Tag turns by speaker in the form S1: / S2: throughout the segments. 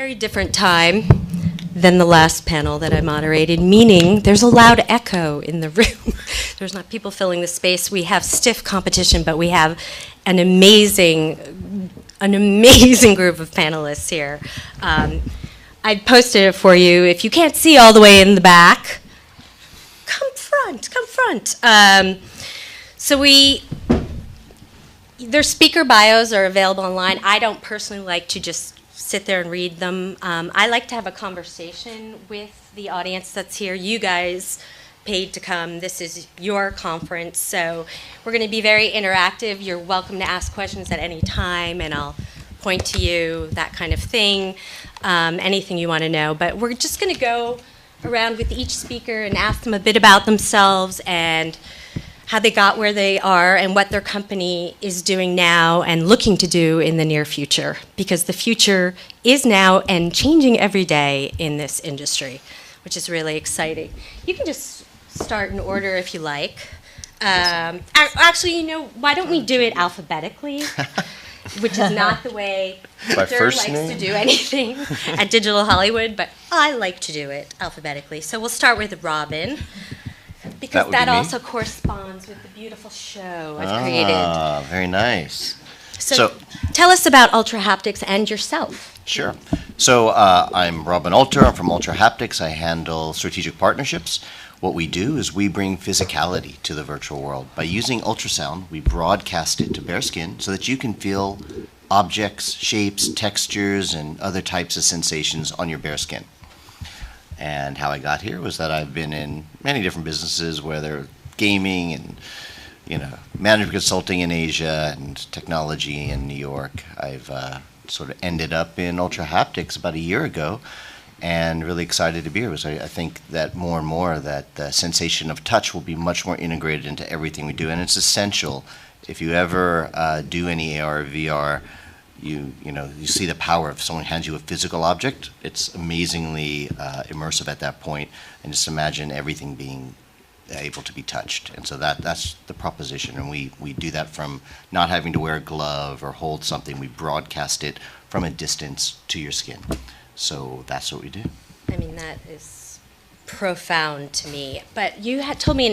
S1: Very different time than the last panel that I moderated, meaning there's a loud echo in the room. There's not people filling the space. We have stiff competition, but we have an amazing group of panelists here. I posted it for you. If you can't see all the way in the back, come front. Their speaker bios are available online. I don't personally like to just sit there and read them. I like to have a conversation with the audience that's here. You guys paid to come. This is your conference, so we're going to be very interactive. You're welcome to ask questions at any time, and I'll point to you, that kind of thing, anything you want to know. But we're just going to go around with each speaker and ask them a bit about themselves and how they got where they are and what their company is doing now and looking to do in the near future, because the future is now and changing every day in this industry, which is really exciting. You can just start in order if you like. Actually, why don't we do it alphabetically, which is not the way Peter likes to do anything at Digital Hollywood, but I like to do it alphabetically. So we'll start with Robin, because that also corresponds with the beautiful show I've created.
S2: Ah, very nice.
S1: So tell us about Ultra Haptics and yourself.
S2: Sure. So I'm Robin Alter. I'm from Ultra Haptics. I handle strategic partnerships. What we do is we bring physicality to the virtual world. By using ultrasound, we broadcast it to bare skin so that you can feel objects, shapes, textures, and other types of sensations on your bare skin. And how I got here was that I've been in many different businesses, whether gaming and management consulting in Asia and technology in New York. I've sort of ended up in Ultra Haptics about a year ago, and really excited to be here because I think that more and more that the sensation of touch will be much more integrated into everything we do, and it's essential. If you ever do any AR or VR, you see the power if someone hands you a physical object. It's amazingly immersive at that point, and just imagine everything being able to be touched. And so that's the proposition, and we do that from not having to wear a glove or hold something. We broadcast it from a distance to your skin. So that's what we do.
S1: I mean, that is profound to me. But you had told me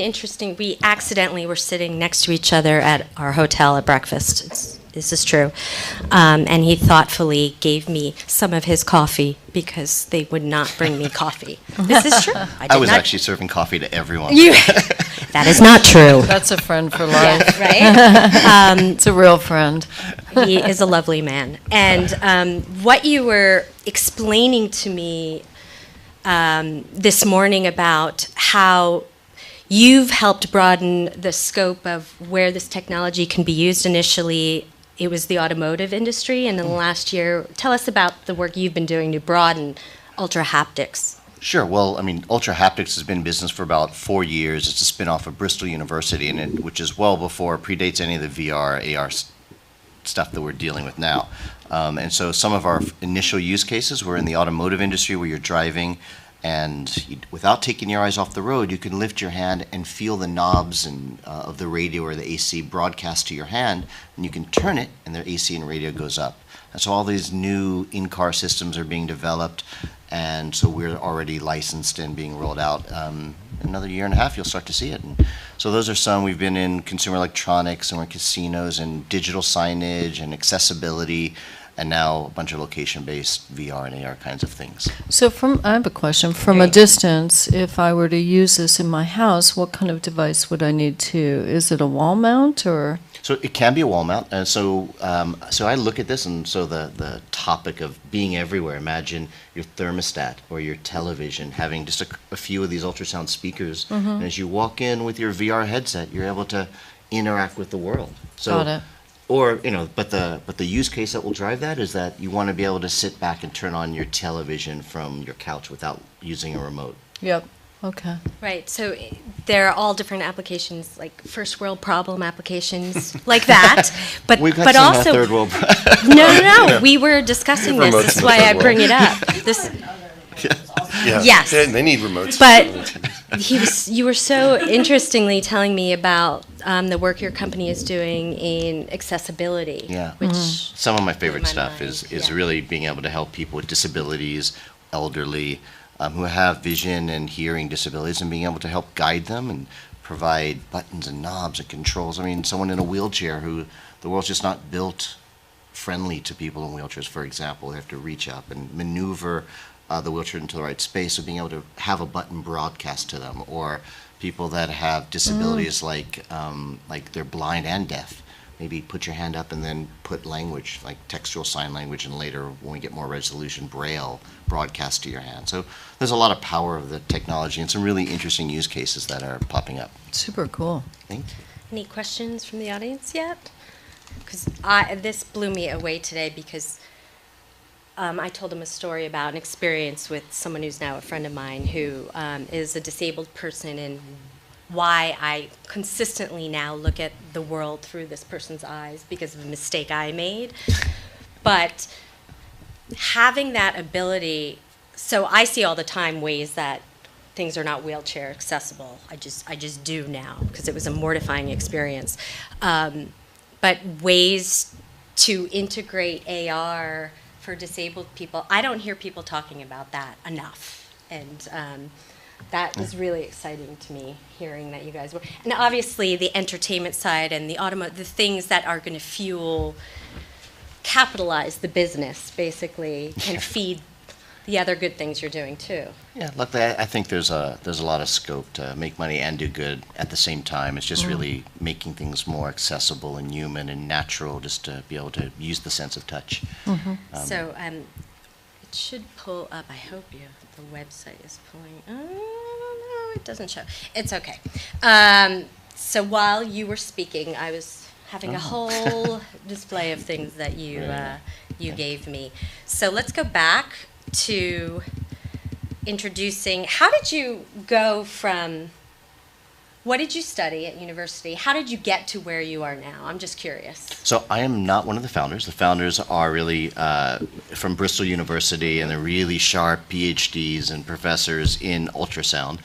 S1: we accidentally were sitting next to each other at our hotel at breakfast. This is true. And he thoughtfully gave me some of his coffee because they would not bring me coffee. This is true.
S2: I was actually serving coffee to everyone.
S1: That is not true.
S3: That's a friend for life.
S1: Yeah, right?
S3: It's a real friend.
S1: He is a lovely man. And what you were explaining to me this morning about how you've helped broaden the scope of where this technology can be used. Initially, it was the automotive industry, and in the last year, tell us about the work you've been doing to broaden Ultra Haptics.
S2: Sure. Well, I mean, Ultra Haptics has been in business for about 4 years. It's a spin-off of Bristol University, which is well before, predates any of the VR, AR stuff that we're dealing with now. And so some of our initial use cases were in the automotive industry, where you're driving, and without taking your eyes off the road, you can lift your hand and feel the knobs of the radio or the AC broadcast to your hand, and you can turn it, and the AC and radio goes up. And so all these new in-car systems are being developed, and so we're already licensed and being rolled out. In another year and a half, you'll start to see it. And so those are some. We've been in consumer electronics, and we're in casinos, and digital signage, and accessibility, and now a bunch of location-based VR and AR kinds of things.
S3: So I have a question. From a distance, if I were to use this in my house, what kind of device would I need to? Is it a wall mount or?
S2: So it can be a wall mount. And so I look at this, and so the topic of being everywhere, imagine your thermostat or your television having just a few of these ultrasound speakers. Mm-hmm. And as you walk in with your VR headset, you're able to interact with the world. So,
S3: got it.
S2: Or, but the use case that will drive that is that you want to be able to sit back and turn on your television from your couch without using a remote.
S3: Yep. Okay.
S1: Right. So there are all different applications, like first world problem applications, like that. But
S2: We've got
S1: but
S2: some
S1: also
S2: third world.
S1: No. We were discussing this. This is why I bring it up.
S4: Yeah.
S1: Yes.
S4: They need remotes.
S1: But You were so interestingly telling me about the work your company is doing in accessibility.
S2: Yeah.
S1: Which
S2: Some of my favorite
S1: my
S2: stuff
S1: mind,
S2: is
S1: yeah.
S2: really being able to help people with disabilities, elderly, who have vision and hearing disabilities, and being able to help guide them and provide buttons and knobs and controls. I mean, someone in a wheelchair who the world's just not built friendly to people in wheelchairs, for example. They have to reach up and maneuver the wheelchair into the right space, so being able to have a button broadcast to them, or people that have disabilities like they're blind and deaf. Maybe put your hand up and then put language, like textual sign language, and later, when we get more resolution, Braille broadcast to your hand. So there's a lot of power of the technology and some really interesting use cases that are popping up.
S3: Super cool.
S2: Thank you.
S1: Any questions from the audience yet? Because this blew me away today because I told him a story about an experience with someone who's now a friend of mine who is a disabled person, and why I consistently now look at the world through this person's eyes because of a mistake I made. But having that ability, so I see all the time ways that things are not wheelchair accessible. I just do now because it was a mortifying experience. But ways to integrate AR for disabled people, I don't hear people talking about that enough. And that was really exciting to me, hearing that you guys were. And obviously the entertainment side and the things that are going to capitalize the business, basically, can feed the other good things you're doing too.
S2: Yeah, luckily, I think there's a lot of scope to make money and do good at the same time. It's just really making things more accessible and human and natural, just to be able to use the sense of touch.
S1: So it should pull up. I hope the website is pulling. Oh, no, it doesn't show. It's okay. So while you were speaking, I was having a whole display of things that you gave me. So let's go back to introducing. How did you go from? What did you study at university? How did you get to where you are now? I'm just curious.
S2: So I am not one of the founders. The founders are really from Bristol University, and they're really sharp PhDs and professors in ultrasound.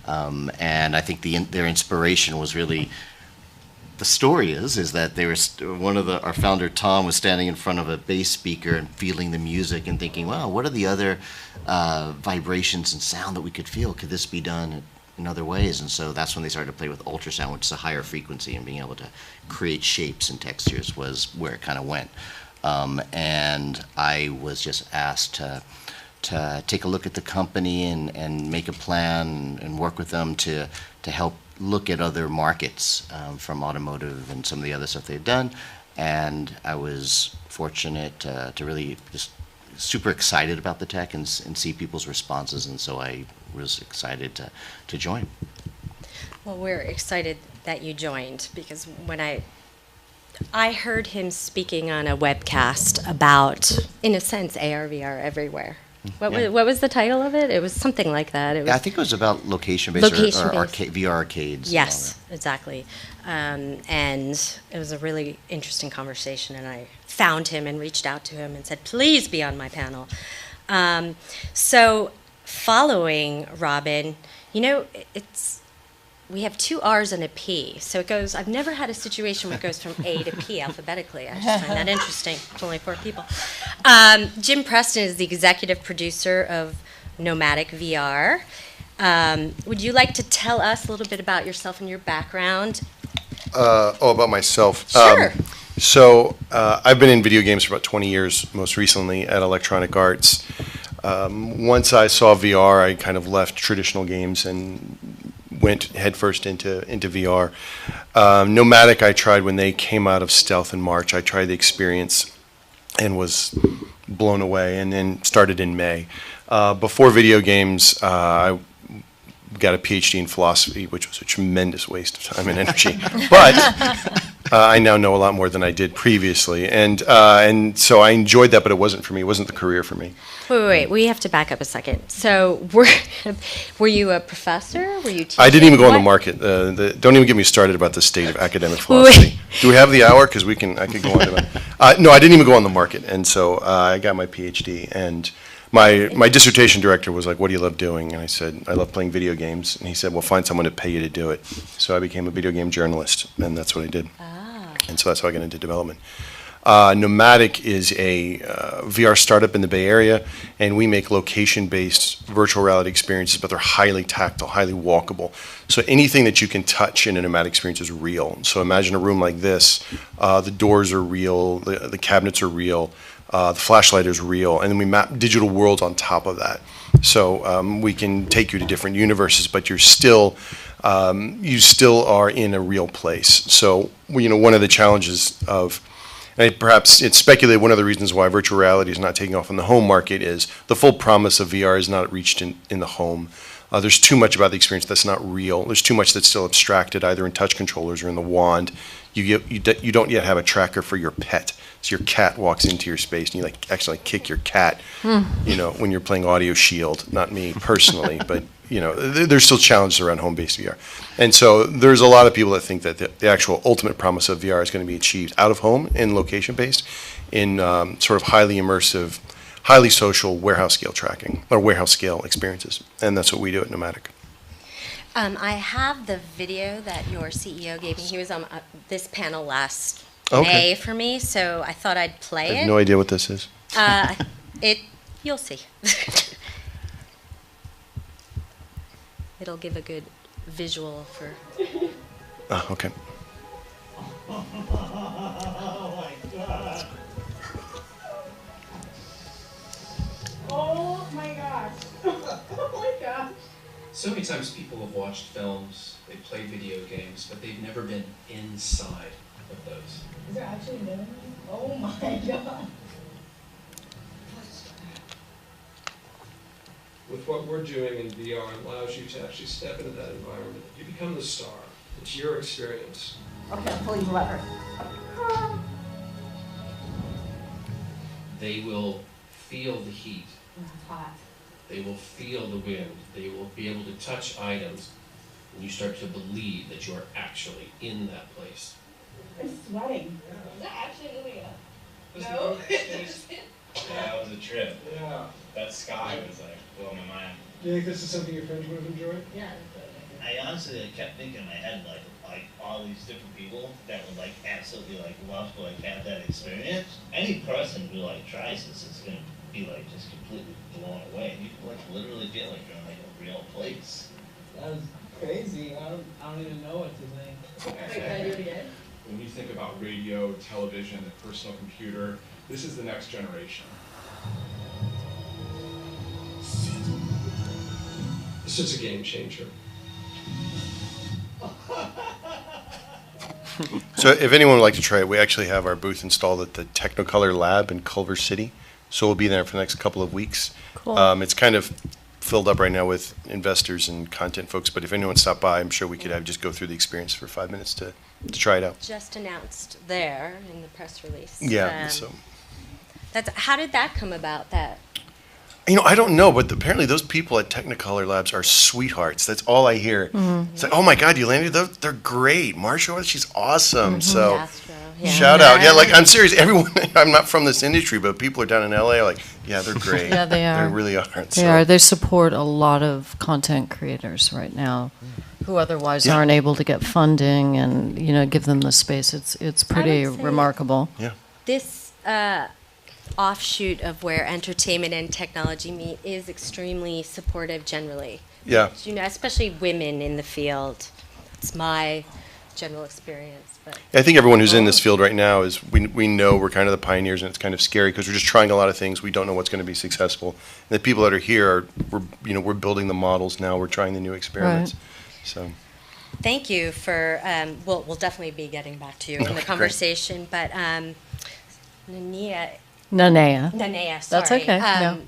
S2: And I think their inspiration was really. The story is that they were our founder Tom was standing in front of a bass speaker and feeling the music and thinking, wow, what are the other vibrations and sound that we could feel? Could this be done in other ways? And so that's when they started to play with ultrasound, which is a higher frequency, and being able to create shapes and textures was where it kind of went. And I was just asked to take a look at the company and make a plan and work with them to help look at other markets from automotive and some of the other stuff they've done. And I was fortunate to really just super excited about the tech and see people's responses, and so I was excited to join.
S1: Well, we're excited that you joined, because when I heard him speaking on a webcast about, in a sense, AR, VR everywhere. What was the title of it? It was something like that. It was,
S2: Yeah, I think it was about location-based or VR arcades.
S1: Yes, exactly. And it was a really interesting conversation, and I found him and reached out to him and said, please be on my panel. So following Robin, we have 2 R's and a P. So it goes, I've never had a situation where it goes from A to P alphabetically. I just find that interesting. It's only 4 people. Jim Preston is the executive producer of Nomadic VR. Would you like to tell us a little bit about yourself and your background?
S4: About myself.
S1: Sure.
S4: I've been in video games for about 20 years, most recently at Electronic Arts. Once I saw VR, I kind of left traditional games and went headfirst into VR. Nomadic I tried when they came out of Stealth in March. I tried the experience and was blown away, and then started in May. Before video games, I got a PhD in philosophy, which was a tremendous waste of time and energy. But I now know a lot more than I did previously, and so I enjoyed that, but it wasn't for me. It wasn't the career for me.
S1: Wait. We have to back up a second. So were you a professor? Were you teaching?
S4: I didn't even go on the
S1: What?
S4: market. Don't even get me started about the state of academic philosophy. Do we have the hour? Because I could go on to it. No, I didn't even go on the market, and so I got my PhD. And my dissertation director was like, "What do you love doing?" And I said, "I love playing video games." And he said, "Well, find someone to pay you to do it." So I became a video game journalist, and that's what I did. And so that's how I got into development. Nomadic is a VR startup in the Bay Area, and we make location-based virtual reality experiences, but they're highly tactile, highly walkable. So anything that you can touch in a Nomadic experience is real. So imagine a room like this. The doors are real, the cabinets are real, the flashlight is real, and then we map digital worlds on top of that. So we can take you to different universes, but you still are in a real place. So one of the challenges of, and perhaps it's speculated, one of the reasons why virtual reality is not taking off in the home market is the full promise of VR is not reached in the home. There's too much about the experience that's not real. There's too much that's still abstracted, either in touch controllers or in the wand. You don't yet have a tracker for your pet. So your cat walks into your space and you actually kick your cat, when you're playing Audio Shield. Not me personally, but there's still challenges around home-based VR. And so there's a lot of people that think that the actual ultimate promise of VR is going to be achieved out of home and location-based in sort of highly immersive, highly social warehouse scale tracking or warehouse scale experiences. And that's what we do at Nomadic.
S1: I have the video that your CEO gave me. He was on this panel last
S4: Okay.
S1: May for me, so I thought I'd play
S4: I
S1: it.
S4: have no idea what this is.
S1: You'll see. It'll give a good visual for.
S4: Okay.
S5: Oh my gosh. Oh my gosh.
S6: So many times people have watched films, they've played video games, but they've never been inside of those.
S5: Is there actually living? Oh my god.
S7: With what we're doing in VR, it allows you to actually step into that environment. You become the star. It's your experience.
S5: Okay, I'm pulling the lever.
S6: They will feel the heat.
S5: It's hot.
S6: They will feel the wind. They will be able to touch items. And you start to believe that you are actually in that place.
S5: I'm sweating. Is that actually doing it?
S7: No.
S8: That was a trip.
S7: Yeah.
S8: That sky was like blowing my mind.
S7: Do you think this is something your friends would have enjoyed?
S5: Yeah.
S8: I honestly kept thinking in my head like all these different people that would absolutely love to have that experience. Any person who tries this is gonna be just completely blown away. You can literally feel like you're in a real place.
S9: That was crazy. I don't even know what to think.
S5: Wait, can I do it again?
S10: When you think about radio, television, the personal computer, this is the next generation.
S7: This is a game changer.
S4: So if anyone would like to try it, we actually have our booth installed at the Technicolor Lab in Culver City. So we'll be there for the next couple of weeks.
S3: Cool.
S4: It's kind of filled up right now with investors and content folks, but if anyone stopped by, I'm sure we could just go through the experience for 5 minutes to try it out.
S1: Just announced there in the press release.
S4: Yeah, so.
S1: How did that come about? That
S4: I don't know, but apparently those people at Technicolor Labs are sweethearts. That's all I hear.
S3: Mm-hmm.
S4: It's like, oh my God, you landed those? They're great. Marsha, she's awesome. So
S1: Astro, yeah.
S4: shout out. Yeah, I'm serious. Everyone, I'm not from this industry, but people are down in LA are like, yeah, they're great.
S3: Yeah, they are.
S4: They really are.
S3: They are. They support a lot of content creators right now who otherwise aren't able to get funding and, give them the space. It's pretty
S1: say-
S3: remarkable.
S4: Yeah.
S1: this offshoot of where entertainment and technology meet is extremely supportive generally.
S4: Yeah.
S1: Especially women in the field. It's my general experience. But
S4: I think everyone who's in this field right now is, we know we're kind of the pioneers, and it's kind of scary because we're just trying a lot of things. We don't know what's going to be successful. And the people that are here we're building the models now. We're trying the new experiments.
S3: Right.
S4: So.
S1: thank you for. We'll definitely be getting back to you in the
S4: Great.
S1: conversation. But
S3: Nanea.
S1: Nanea, sorry.
S3: That's okay. No.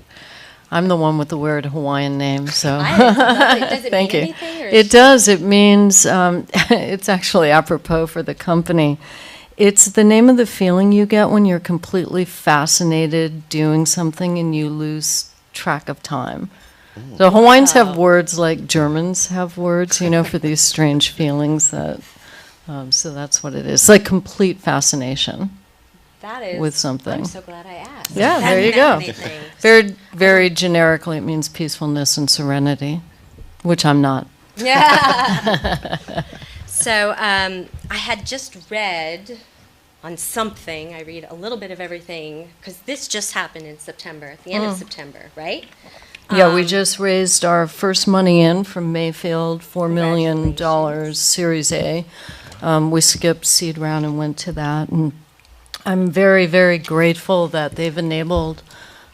S3: I'm the one with the weird Hawaiian name, so.
S1: Does it
S3: Thank
S1: mean
S3: you.
S1: anything? Or
S3: It does. It means, it's actually apropos for the company. It's the name of the feeling you get when you're completely fascinated doing something and you lose track of time. So Hawaiians have words like Germans have words, for these strange feelings that, so that's what it is. It's like complete fascination.
S1: That is.
S3: with something.
S1: I'm so glad I asked.
S3: Yeah,
S1: That
S3: there you
S1: meant
S3: go.
S1: many things.
S3: Very, very generically, it means peacefulness and serenity, which I'm not.
S1: Yeah. So I had just read on something. I read a little bit of everything because this just happened in September, at the end of September, right?
S3: Yeah, we just raised our first money in from Mayfield, $4 million
S1: Congratulations.
S3: Series A. We skipped seed round and went to that, and I'm very, very grateful that they've enabled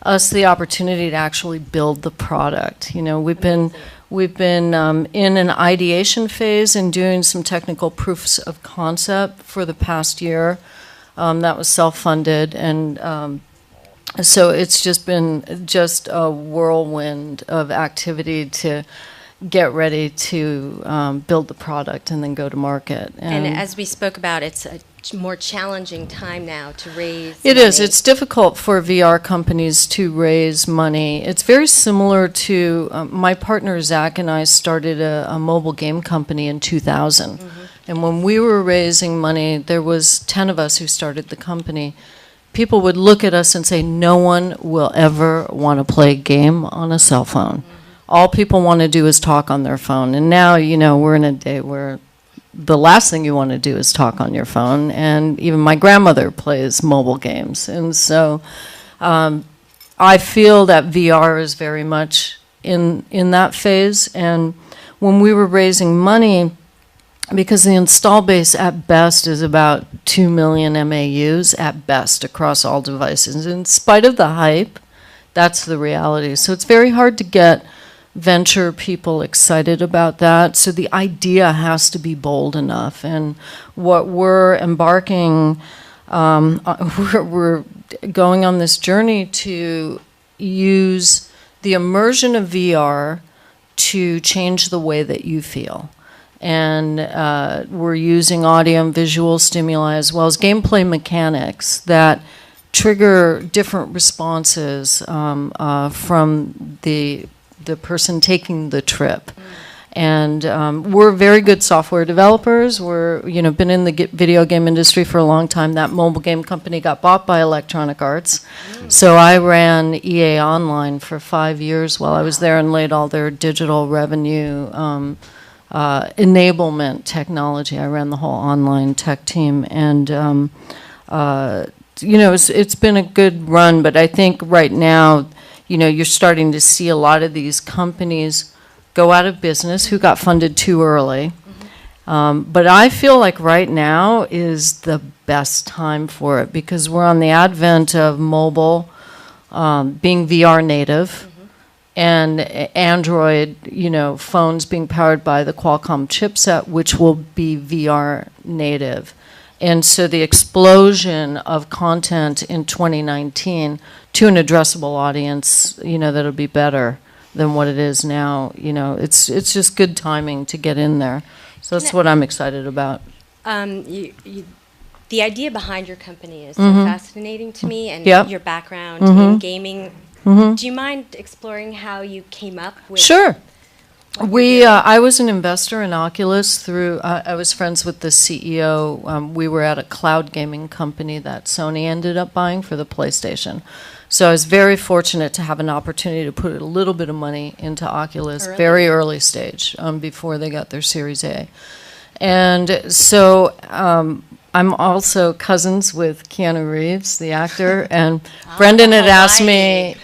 S3: us the opportunity to actually build the product. You know, we've been in an ideation phase and doing some technical proofs of concept for the past year. That was self-funded, and so it's just been just a whirlwind of activity to get ready to build the product and then go to market.
S1: And as we spoke about, it's a more challenging time now to raise
S3: It is.
S1: money.
S3: It's difficult for VR companies to raise money. It's very similar to my partner Zach and I started a mobile game company in 2000. And when we were raising money, there was 10 of us who started the company. People would look at us and say, no one will ever want to play a game on a cell phone. All people want to do is talk on their phone. And now, you know, we're in a day where the last thing you want to do is talk on your phone. And even my grandmother plays mobile games. And so I feel that VR is very much in that phase. And when we were raising money, because the install base at best is about 2 million MAUs at best across all devices. In spite of the hype, that's the reality. So it's very hard to get venture people excited about that. So the idea has to be bold enough. And what we're embarking, we're going on this journey to use the immersion of VR to change the way that you feel. And we're using audio and visual stimuli as well as gameplay mechanics that trigger different responses from the person taking the trip. And we're very good software developers. We're, you know, been in the video game industry for a long time. That mobile game company got bought by Electronic Arts. So I ran EA Online for 5 years while I was there and laid all their digital revenue enablement technology. I ran the whole online tech team, and you know, it's been a good run. But I think right now, you know, you're starting to see a lot of these companies go out of business who got funded too early. But I feel like right now is the best time for it because we're on the advent of mobile being VR native. And Android, you know, phones being powered by the Qualcomm chipset, which will be VR native. And so the explosion of content in 2019 to an addressable audience, you know, that'll be better than what it is now. You know, it's just good timing to get in there. So that's what I'm excited about.
S1: The idea behind your company is so fascinating to me, and
S3: Yep.
S1: your background in gaming. Do you mind exploring how you came up with?
S3: Sure. I was an investor in Oculus through, I was friends with the CEO. We were at a cloud gaming company that Sony ended up buying for the PlayStation. So I was very fortunate to have an opportunity to put a little bit of money into Oculus, very early stage, before they got their Series A. And so I'm also cousins with Keanu Reeves, the actor, and Brendan had asked me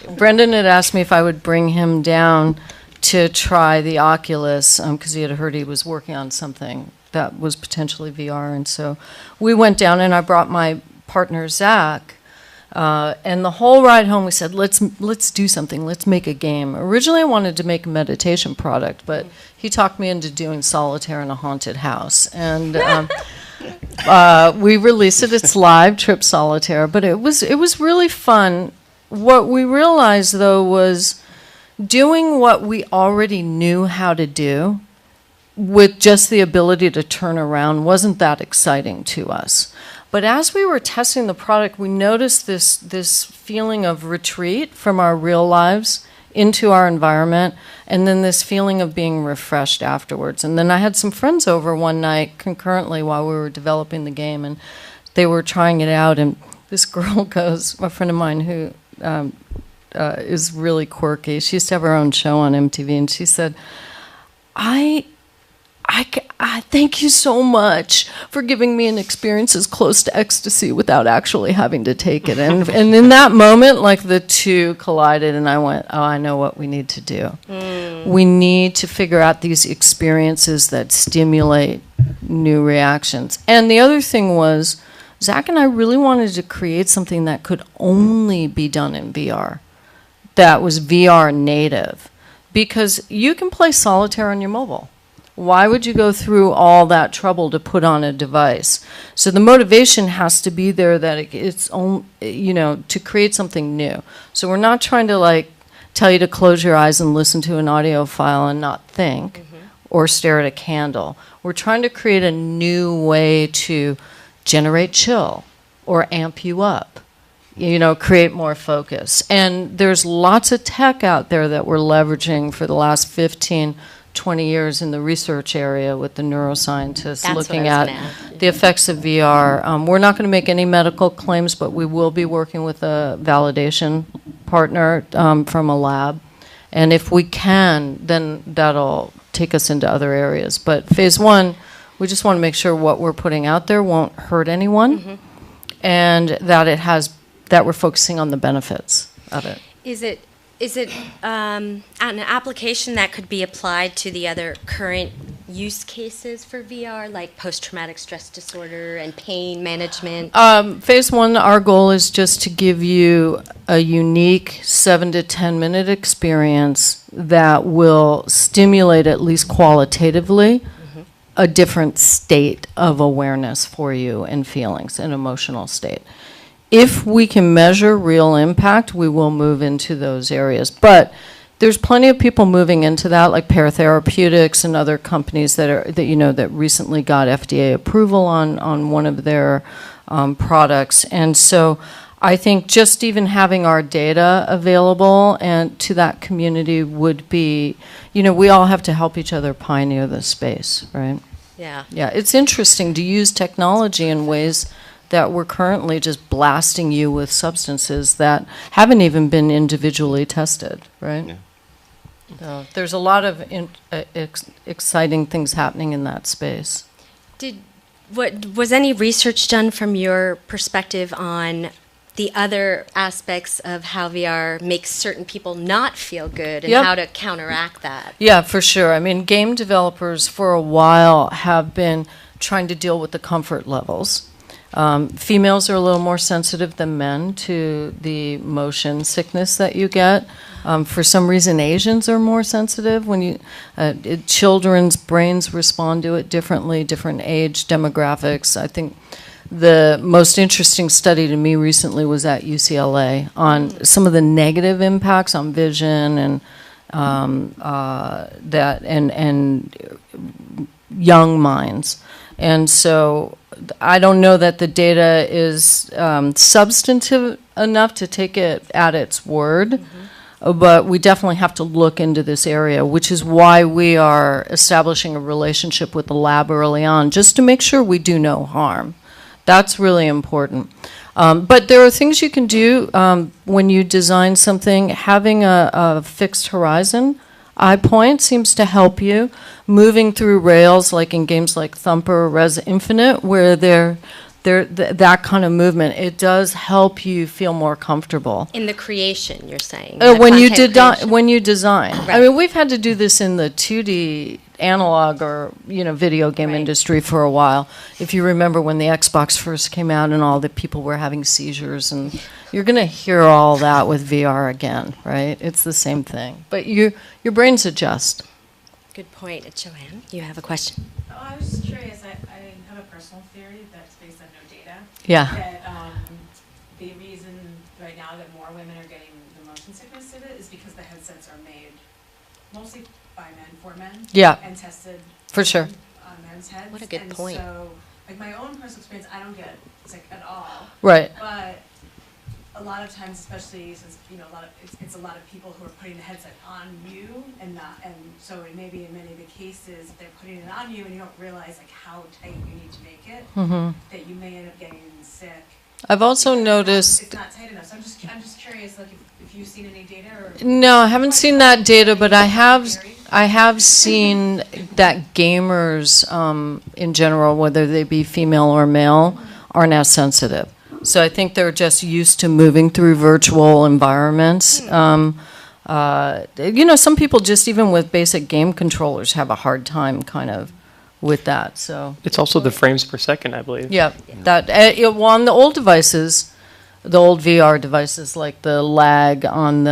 S3: if I would bring him down to try the Oculus because he had heard he was working on something that was potentially VR, and so we went down, and I brought my partner Zach, and the whole ride home we said, let's do something, let's make a game. Originally I wanted to make a meditation product, but he talked me into doing solitaire in a haunted house, and we released it. It's live, Trip Solitaire, but it was really fun. What we realized though was doing what we already knew how to do with just the ability to turn around wasn't that exciting to us. But as we were testing the product, we noticed this feeling of retreat from our real lives into our environment, and then this feeling of being refreshed afterwards. And then I had some friends over one night concurrently while we were developing the game, and they were trying it out, and this girl goes, a friend of mine who is really quirky. She used to have her own show on MTV, and she said, I thank you so much for giving me an experience as close to ecstasy without actually having to take it. And in that moment, like the two collided, and I went, oh, I know what we need to do. We need to figure out these experiences that stimulate new reactions. And the other thing was, Zach and I really wanted to create something that could only be done in VR, that was VR native, because you can play solitaire on your mobile. Why would you go through all that trouble to put on a device? So the motivation has to be there that it's own, to create something new. So we're not trying to like tell you to close your eyes and listen to an audio file and not think or stare at a candle. We're trying to create a new way to generate chill or amp you up, create more focus. And there's lots of tech out there that we're leveraging for the last 15, 20 years in the research area with the neuroscientists looking at the effects of VR. We're not going to make any medical claims, but we will be working with a validation partner from a lab. And if we can, then that'll take us into other areas. But phase one, we just want to make sure what we're putting out there won't hurt anyone, and that we're focusing on the benefits of it.
S1: Is it an application that could be applied to the other current use cases for VR, like post-traumatic stress disorder and pain management?
S3: Phase one, our goal is just to give you a unique 7 to 10 minute experience that will stimulate, at least qualitatively, a different state of awareness for you and feelings, an emotional state. If we can measure real impact, we will move into those areas. But there's plenty of people moving into that, like Paratherapeutics and other companies that recently got FDA approval on one of their products. And so I think just even having our data available and to that community would be, we all have to help each other pioneer this space, right?
S1: Yeah.
S3: Yeah, it's interesting to use technology in ways that we're currently just blasting you with substances that haven't even been individually tested, right?
S2: Yeah.
S3: So there's a lot of exciting things happening in that space.
S1: Was any research done from your perspective on the other aspects of how VR makes certain people not feel good and how to counteract that?
S3: Yeah, for sure. I mean, game developers for a while have been trying to deal with the comfort levels. Females are a little more sensitive than men to the motion sickness that you get. For some reason, Asians are more sensitive. Children's brains respond to it differently, different age demographics. I think the most interesting study to me recently was at UCLA on some of the negative impacts on vision and and young minds. And so I don't know that the data is substantive enough to take it at its word, but we definitely have to look into this area, which is why we are establishing a relationship with the lab early on, just to make sure we do no harm. That's really important. But there are things you can do when you design something. Having a fixed horizon eye point seems to help you. Moving through rails, like in games like Thumper or Res Infinite, where that kind of movement, it does help you feel more comfortable.
S1: In the creation, you're saying?
S3: When you design.
S1: Right.
S3: I mean, we've had to do this in the 2D analog or video game industry for a while. If you remember when the Xbox first came out and all the people were having seizures, and you're going to hear all that with VR again, right? It's the same thing, but your brains adjust.
S1: Good point. Joanne, you have a question?
S11: Oh, I was just curious. I have a personal theory that's based on no data.
S3: Yeah.
S11: That the reason right now that more women are getting the motion sickness of it is because the headsets are made mostly by men for men.
S3: Yeah.
S11: And tested
S3: For sure.
S11: on men's heads.
S1: What a good point.
S11: So, like my own personal experience, I don't get sick at all.
S3: Right.
S11: But a lot of times, especially since it's a lot of people who are putting the headset on you and so it may be in many of the cases if they're putting it on you and you don't realize like how tight you need to make it, that you may end up getting sick.
S3: I've also noticed.
S11: It's not tight enough, so I'm just curious, like, if you've seen any data or?
S3: No, I haven't seen that data, but I have seen that gamers in general, whether they be female or male, aren't as sensitive. So I think they're just used to moving through virtual environments. Some people just even with basic game controllers have a hard time kind of with that. So
S12: it's also the frames per second, I believe.
S3: yeah, that on the old devices. The old VR devices, like the lag on the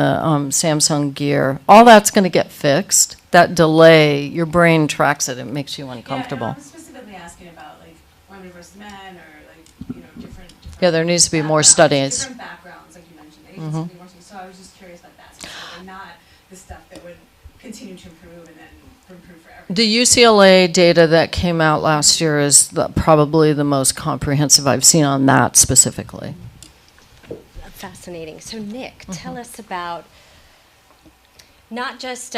S3: Samsung Gear, all that's going to get fixed. That delay, your brain tracks it. It makes you uncomfortable.
S11: Yeah, and I'm specifically asking about, like, women versus men, or, like, different
S3: Yeah, there needs to be more studies.
S11: Different backgrounds, like you mentioned. Asians can be more, so I was just curious about that specifically, not the stuff that would continue to improve and then improve for everyone.
S3: The UCLA data that came out last year is probably the most comprehensive I've seen on that specifically.
S1: Fascinating. So Nick, tell us about not just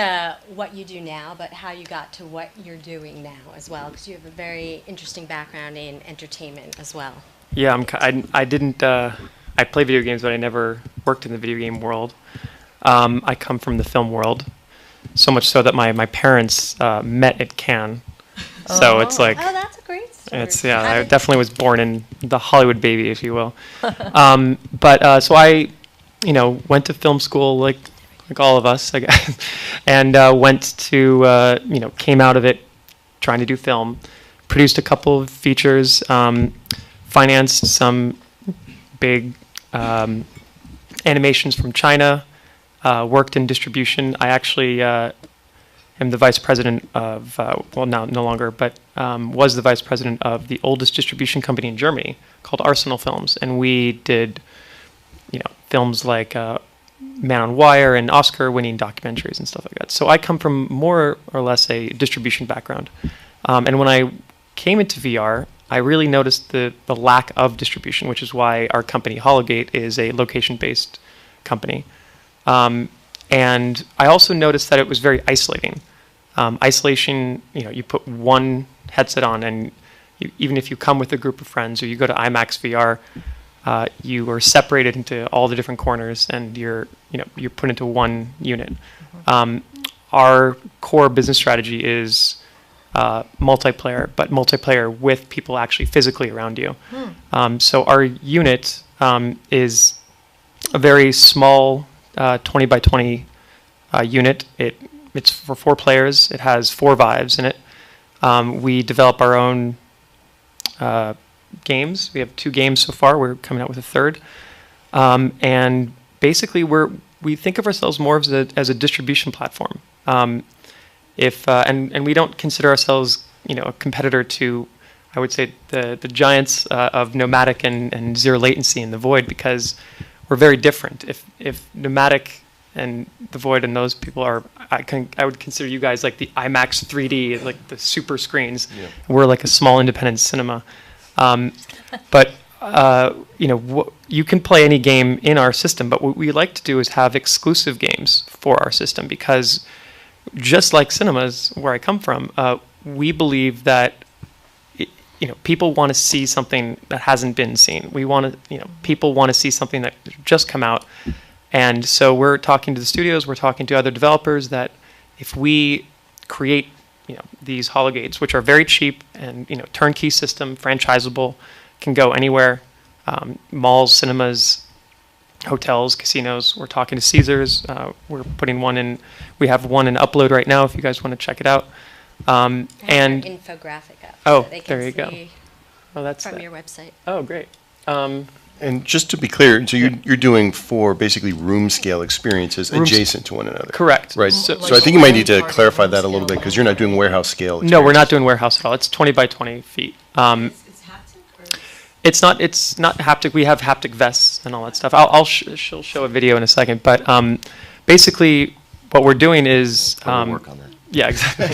S1: what you do now, but how you got to what you're doing now as well, because you have a very interesting background in entertainment as well.
S12: Yeah, I play video games, but I never worked in the video game world. I come from the film world, so much so that my parents met at Cannes. So it's like,
S1: oh, that's a great story.
S12: I definitely was born in the Hollywood baby, if you will. So I, went to film school like all of us, I guess, and went to, came out of it trying to do film, produced a couple of features, financed some big animations from China, worked in distribution. I actually am the vice president of, now no longer, but was the vice president of the oldest distribution company in Germany called Arsenal Films. And we did, films like Man on Wire and Oscar-winning documentaries and stuff like that. So I come from more or less a distribution background. And when I came into VR, I really noticed the lack of distribution, which is why our company, Hologate, is a location-based company. And I also noticed that it was very isolating. Isolation, you put one headset on, and even if you come with a group of friends or you go to IMAX VR, you are separated into all the different corners, and you're put into one unit. Our core business strategy is multiplayer, but multiplayer with people actually physically around you. So our unit is a very small 20 by 20 unit. It's for 4 players. It has 4 Vives in it. We develop our own games. We have 2 games so far. We're coming out with a 3rd. And basically, we think of ourselves more as a distribution platform. And we don't consider ourselves, a competitor to, I would say, the giants of Nomadic and Zero Latency and The Void, because we're very different. If Nomadic and The Void and those people are, I would consider you guys like the IMAX 3D, like the super screens. Yeah. We're like a small independent cinema. But you can play any game in our system, but what we like to do is have exclusive games for our system, because just like cinemas, where I come from, we believe that people want to see something that hasn't been seen. People want to see something that just come out. And so we're talking to the studios, we're talking to other developers that if we create, these hologates, which are very cheap and, turnkey system, franchisable, can go anywhere, malls, cinemas, hotels, casinos. We're talking to Caesars. We're putting one in, we have one in Upload right now if you guys want to check it out.
S1: And infographic up.
S12: Oh,
S1: so they can
S12: there you go. Oh, that's
S1: from your website.
S12: Oh, great.
S4: And just to be clear, so you're doing 4 basically room scale experiences adjacent to one another.
S12: Correct.
S4: Right. So I think you might need to clarify that a little bit, because you're not doing warehouse scale experiences.
S12: No, we're not doing warehouse at all. It's 20 by 20 feet.
S11: It's haptic, or?
S12: It's not haptic. We have haptic vests and all that stuff. She'll show a video in a second. But basically, what we're doing is
S2: work on that.
S12: Yeah, exactly.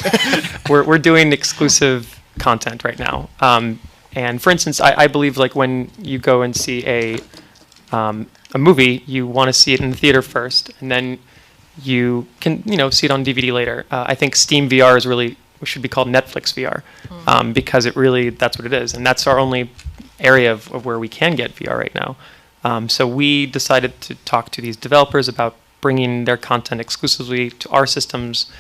S12: we're doing exclusive content right now. And for instance, I believe like when you go and see a movie, you want to see it in the theater first, and then you can see it on DVD later. I think Steam VR is really should be called Netflix VR, because that's what it is, and that's our only area of where we can get VR right now. So we decided to talk to these developers about bringing their content exclusively to our systems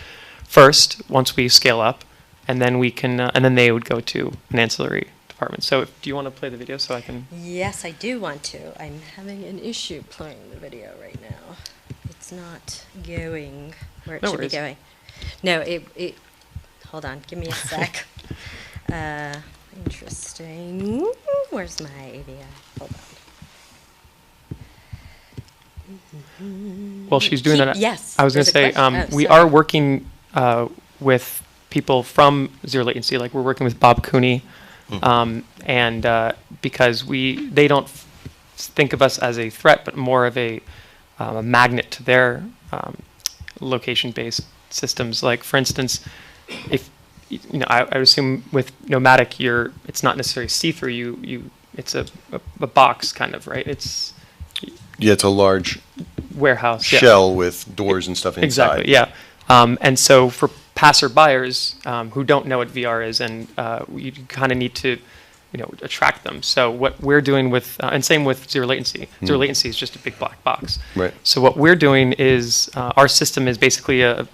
S12: first, once we scale up, and then we can, and then they would go to an ancillary department. So do you want to play the video so I can?
S1: Yes, I do want to. I'm having an issue playing the video right now. It's not going where it
S12: No
S1: should
S12: worries.
S1: be going. No, it, hold on, give me a sec. Interesting. Where's my AVI? Hold on.
S12: While she's doing that,
S1: Yes.
S12: I was going
S1: there's
S12: to
S1: a
S12: say
S1: question. Oh,
S12: we
S1: sorry.
S12: are working with people from Zero Latency. Like we're working with Bob Cooney, and because they don't think of us as a threat, but more of a magnet to their location-based systems. Like for instance, if I would assume with Nomadic, it's not necessarily see-through. It's a box kind of, right? It's
S4: Yeah, it's a large
S12: warehouse, yeah.
S4: shell with doors and stuff inside.
S12: Exactly, yeah. And so for passer-buyers who don't know what VR is, and you kind of need to, attract them. So what we're doing with, and same with Zero Latency. Zero Latency is just a big black box.
S4: Right.
S12: So what we're doing is, our system is basically an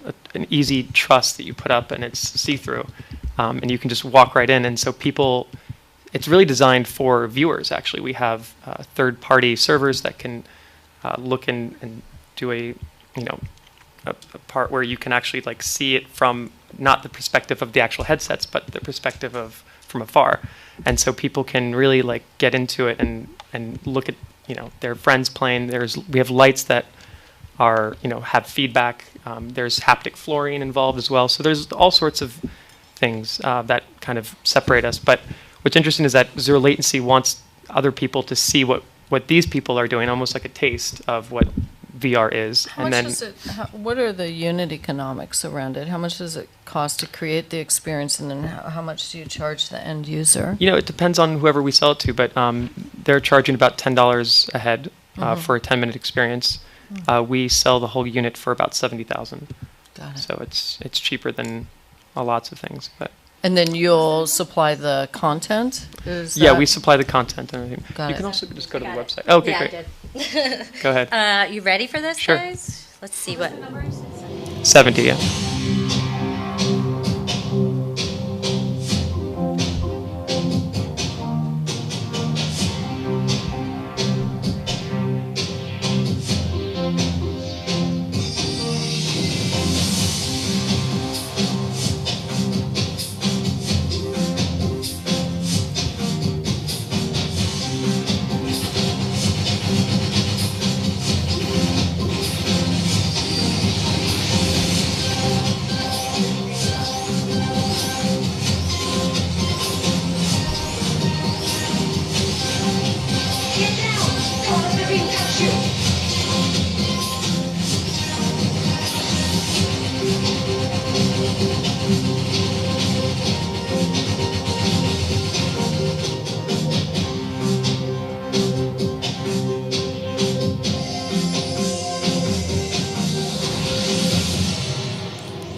S12: easy truss that you put up, and it's see-through, and you can just walk right in. And so people, it's really designed for viewers. Actually, we have third-party servers that can look and do a part where you can actually like see it from not the perspective of the actual headsets, but the perspective of from afar. And so people can really like get into it and look at their friends playing. We have lights that are have feedback. There's haptic flooring involved as well. So there's all sorts of things that kind of separate us. But what's interesting is that Zero Latency wants other people to see what these people are doing, almost like a taste of what VR is.
S3: What are the unit economics around it? How much does it cost to create the experience, and then how much do you charge the end user?
S12: It depends on whoever we sell it to, but they're charging about $10 a head for a 10-minute experience. We sell the whole unit for about $70,000.
S3: Got it.
S12: So it's cheaper than lots of things. But
S3: And then you'll supply the content?
S12: we supply the content and everything.
S3: Got
S12: You
S3: it.
S12: can also just go to the
S1: Got it.
S12: website. Okay,
S1: Yeah,
S12: great.
S1: I did.
S12: Go ahead.
S1: You ready for this,
S12: Sure.
S1: guys? Let's see what.
S12: 70, yeah.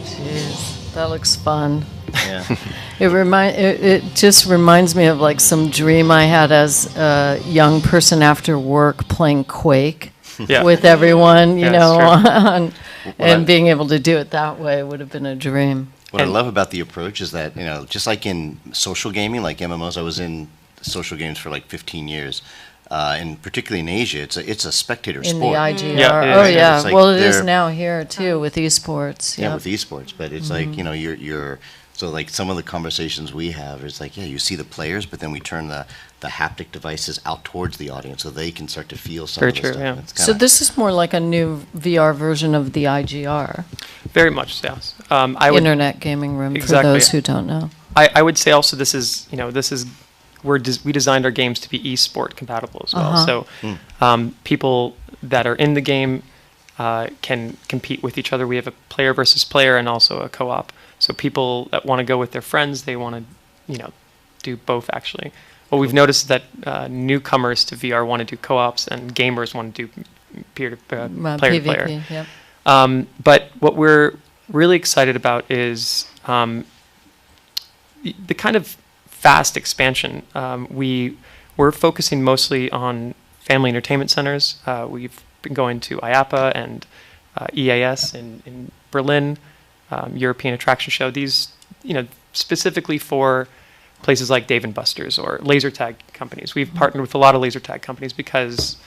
S3: Jeez, that looks fun.
S2: Yeah.
S3: It just reminds me of like some dream I had as a young person after work playing Quake
S12: Yeah.
S3: with everyone,
S12: Yeah, that's
S3: and
S2: Well,
S3: being able to do it that way would have been a dream.
S2: What I
S12: And-
S2: love about the approach is that, just like in social gaming, like MMOs, I was in social games for like 15 years. And particularly in Asia, it's a spectator
S3: In
S2: sport.
S3: the IGR.
S12: Yeah, yeah,
S3: Oh,
S12: yeah.
S3: yeah.
S2: It's like
S3: Well, it is
S2: they're-
S3: now here, too, with esports.
S2: Yeah,
S3: Yep.
S2: with esports, but it's like, you're so like some of the conversations we have is like, yeah, you see the players, but then we turn the haptic devices out towards the audience so they can start to feel some
S12: Very
S2: of the
S12: true,
S2: stuff.
S12: yeah.
S2: It's
S3: So
S2: kinda-
S3: this is more like a new VR version of the IGR,
S12: Very much, yes. I would
S3: Internet Gaming Room,
S12: Exactly.
S3: for those who don't know.
S12: I would say also this is we designed our games to be esport compatible as well.
S3: Uh-huh.
S12: So people that are in the game can compete with each other. We have a player versus player and also a co-op. So people that want to go with their friends, they want to do both actually. What we've noticed is that newcomers to VR want to do co-ops and gamers want to do peer-to-player to player.
S3: PvP, yep.
S12: But what we're really excited about is the kind of fast expansion. We we're focusing mostly on family entertainment centers. We've been going to IAAPA and EAS in Berlin, European Attraction Show. These, specifically for places like Dave & Buster's or laser tag companies. We've partnered with a lot of laser tag companies because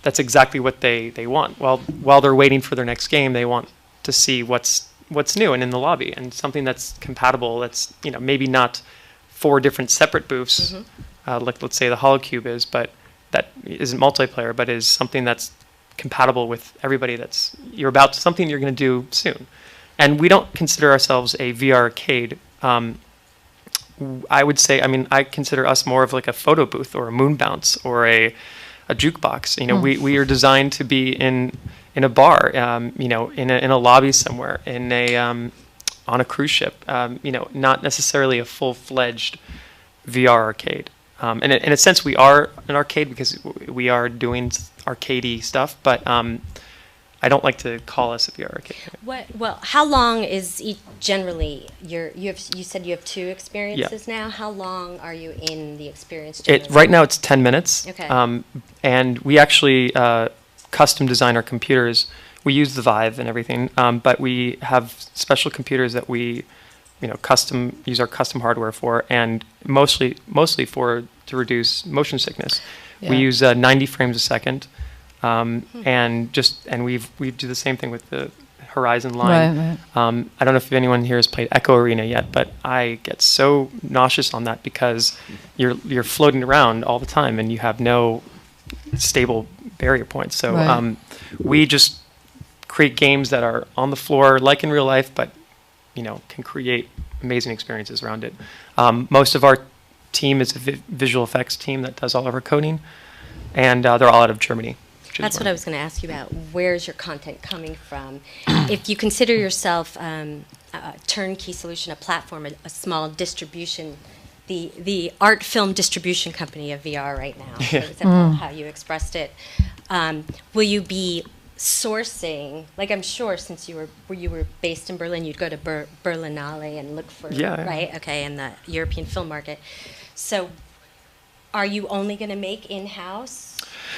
S12: that's exactly what they want. While they're waiting for their next game, they want to see what's new and in the lobby, and something that's compatible, that's maybe not 4 different separate booths, like let's say the HoloCube is, but that isn't multiplayer, but is something that's compatible with everybody something you're going to do soon. And we don't consider ourselves a VR arcade. I would say, I consider us more of like a photo booth or a moon bounce or a jukebox. We are designed to be in a bar, in a lobby somewhere, on a cruise ship. Not necessarily a full-fledged VR arcade. And in a sense, we are an arcade because we are doing arcadey stuff, but I don't like to call us a VR arcade.
S1: Well, how long is generally you said you have 2 experiences now? How long are you in the experience?
S12: Right now it's 10 minutes.
S1: Okay.
S12: And we actually custom design our computers. We use the Vive and everything, but we have special computers that we use our custom hardware for, and mostly to reduce motion sickness.
S3: Yeah.
S12: We use 90 frames a second. And we do the same thing with the Horizon line.
S3: Right.
S12: I don't know if anyone here has played Echo Arena yet, but I get so nauseous on that because you're floating around all the time and you have no stable barrier points. So we just create games that are on the floor, like in real life, but can create amazing experiences around it. Most of our team is a visual effects team that does all of our coding, and they're all out of Germany.
S1: That's what I was going to ask you about. Where's your content coming from? If you consider yourself a turnkey solution, a platform, a small distribution, the art film distribution company of VR right now, for example, how you expressed it, will you be sourcing, like I'm sure since you were based in Berlin, you'd go to Berlinale and look for, right? Okay, in the European film market. So are you only going to make in-house?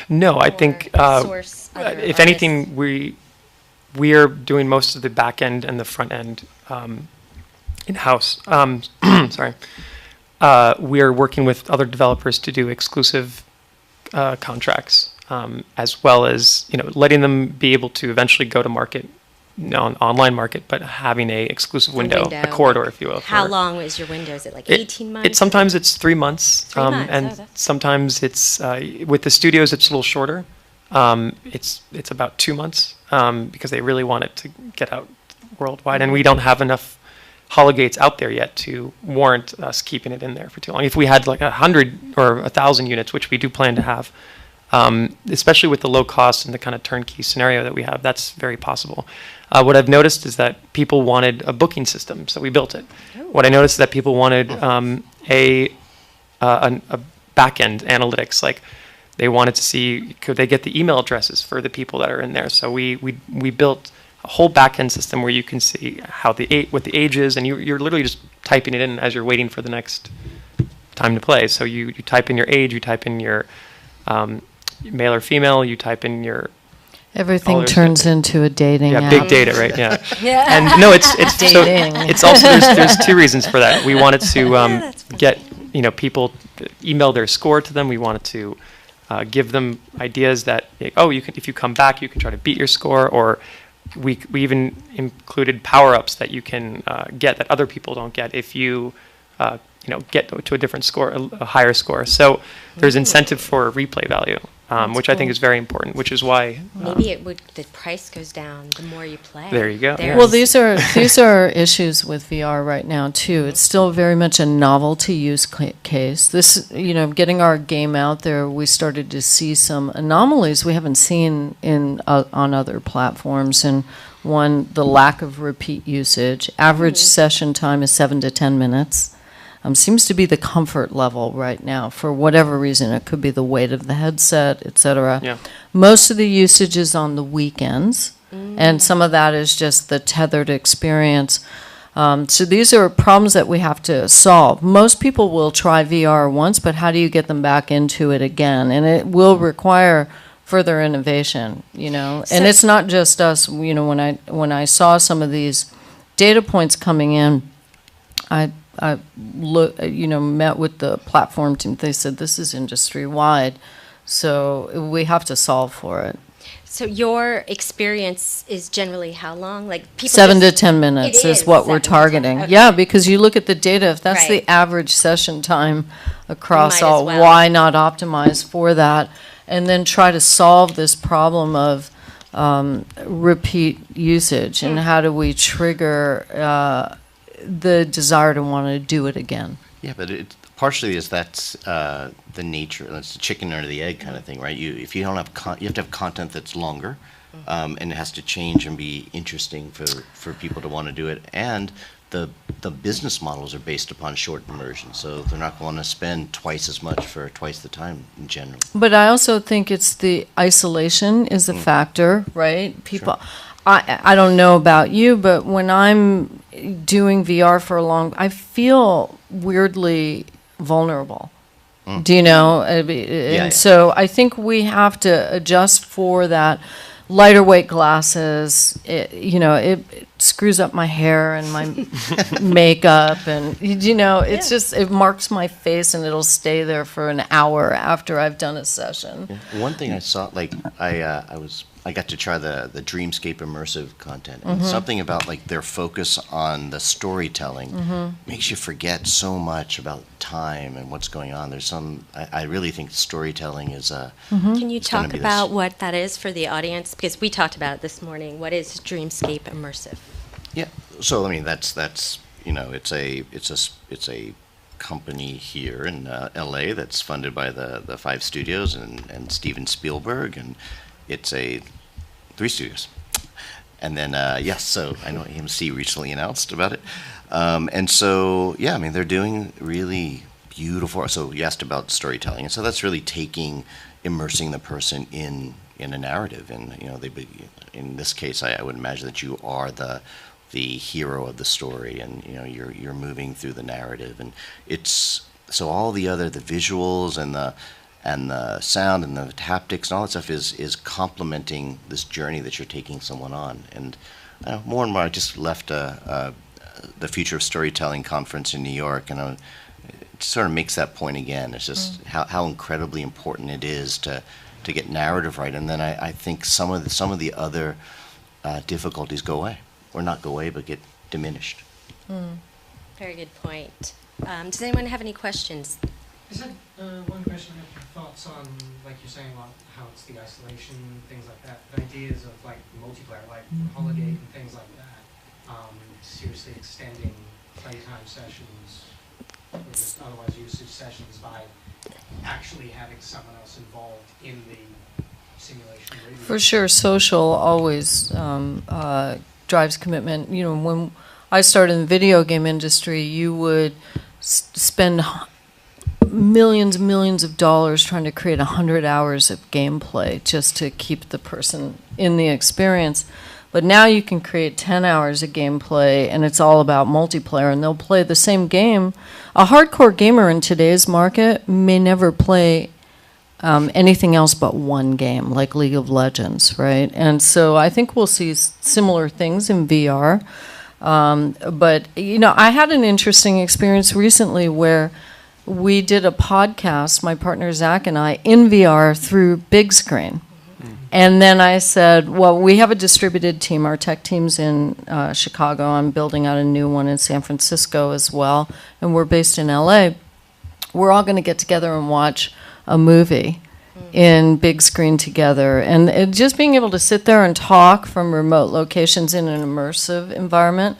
S12: No, I think if anything, we are doing most of the back end and the front end in-house. Sorry, we are working with other developers to do exclusive contracts, as well as letting them be able to eventually go to market, online market, but having a exclusive window, a corridor, if you will.
S1: How long is your window? Is it like 18 months?
S12: Sometimes it's 3 months,
S1: 3 months.
S12: and sometimes it's with the studios it's a little shorter. It's about 2 months because they really want it to get out worldwide, and we don't have enough hologates out there yet to warrant us keeping it in there for too long. If we had like 100 or 1,000 units, which we do plan to have, especially with the low cost and the kind of turnkey scenario that we have, that's very possible. What I've noticed is that people wanted a booking system, so we built it. What I noticed is that people wanted a back-end analytics, like they wanted to see, could they get the email addresses for the people that are in there? So we built a whole back-end system where you can see what the age is, and you're literally just typing it in as you're waiting for the next time to play. So you type in your age, you type in your male or female, you type in your...
S3: Everything turns into a dating app.
S12: Big data, right? Yeah. And no, it's so it's also there's 2 reasons for that. We wanted to get people to email their score to them. We wanted to give them ideas that if you come back, you can try to beat your score, or we even included power-ups that you can get that other people don't get if you get to a different score, a higher score. So there's incentive for replay value. Which I think is very important, which is why...
S1: Maybe the price goes down the more you play.
S12: There you go.
S3: Well, these are issues with VR right now, too. It's still very much a novelty use case. This, getting our game out there, we started to see some anomalies we haven't seen on other platforms. And one, the lack of repeat usage. Average session time is 7 to 10 minutes. Seems to be the comfort level right now for whatever reason. It could be the weight of the headset, etc.
S12: Yeah.
S3: Most of the usage is on the weekends, and some of that is just the tethered experience. So these are problems that we have to solve. Most people will try VR once, but how do you get them back into it again? And it will require further innovation, you know. And it's not just us. You know, when I saw some of these data points coming in, I met with the platform team. They said this is industry wide, so we have to solve for it.
S1: So your experience is generally how long? Like people
S3: 7 to 10 minutes is what we're
S1: 7 to 10.
S3: targeting.
S1: Okay.
S3: Yeah, because you look at the data, if that's
S1: Right.
S3: the average session time across
S1: Might as
S3: all,
S1: well.
S3: why not optimize for that? And then try to solve this problem of repeat usage, and how do we trigger the desire to want to do it again?
S2: Yeah, but it partially is that's the nature. That's the chicken or the egg kind of thing, right? If you don't have you have to have content that's longer, and it has to change and be interesting for people to want to do it. And the business models are based upon short immersion, so they're not going to spend twice as much for twice the time in general.
S3: But I also think it's the isolation is a factor, right? People, I don't know about you, but when I'm doing VR for a long, I feel weirdly vulnerable. Do you know? And so I think we have to adjust for that. Lighter weight glasses, it screws up my hair and my makeup, and it's just, it marks my face and it'll stay there for an hour after I've done a session.
S2: Yeah. One thing I saw, like I got to try the Dreamscape immersive content, and something about like their focus on the storytelling makes you forget so much about time and what's going on. There's I really think storytelling is
S1: Can you
S2: it's gonna
S1: talk
S2: be
S1: about what that is for the audience? Because we talked about it this morning. What is Dreamscape Immersive?
S2: Yeah. So I mean, that's it's a company here in L.A. that's funded by the 5 studios and Steven Spielberg, and it's 3 studios. And then so I know AMC recently announced about it, and so yeah, I mean they're doing really beautiful. So you asked about storytelling, and so that's really immersing the person in a narrative, and in this case, I would imagine that you are the hero of the story, and you're moving through the narrative, and it's so all the visuals and the sound and the haptics and all that stuff is complementing this journey that you're taking someone on. And more and more, I just left the Future of Storytelling conference in New York, and it sort of makes that point again. It's just how incredibly important it is to get narrative right, and then I think some of the other difficulties go away. Or not go away, but get diminished.
S1: Very good point. Does anyone have any questions?
S13: Is that one question of your thoughts on, like you're saying, about how it's the isolation, things like that, the ideas of like multiplayer, like Holiday and things like that, seriously extending playtime sessions, or just otherwise usage sessions by actually having someone else involved in the simulation?
S3: For sure, social always drives commitment. When I started in the video game industry, you would spend millions and millions of dollars trying to create 100 hours of gameplay just to keep the person in the experience. But now you can create 10 hours of gameplay, and it's all about multiplayer, and they'll play the same game. A hardcore gamer in today's market may never play anything else but one game, like League of Legends, right? And so I think we'll see similar things in VR. But, I had an interesting experience recently where we did a podcast, my partner Zach and I, in VR through big screen. And then I said, well, we have a distributed team. Our tech team's in Chicago. I'm building out a new one in San Francisco as well. And we're based in LA. We're all going to get together and watch a movie in big screen together, and just being able to sit there and talk from remote locations in an immersive environment,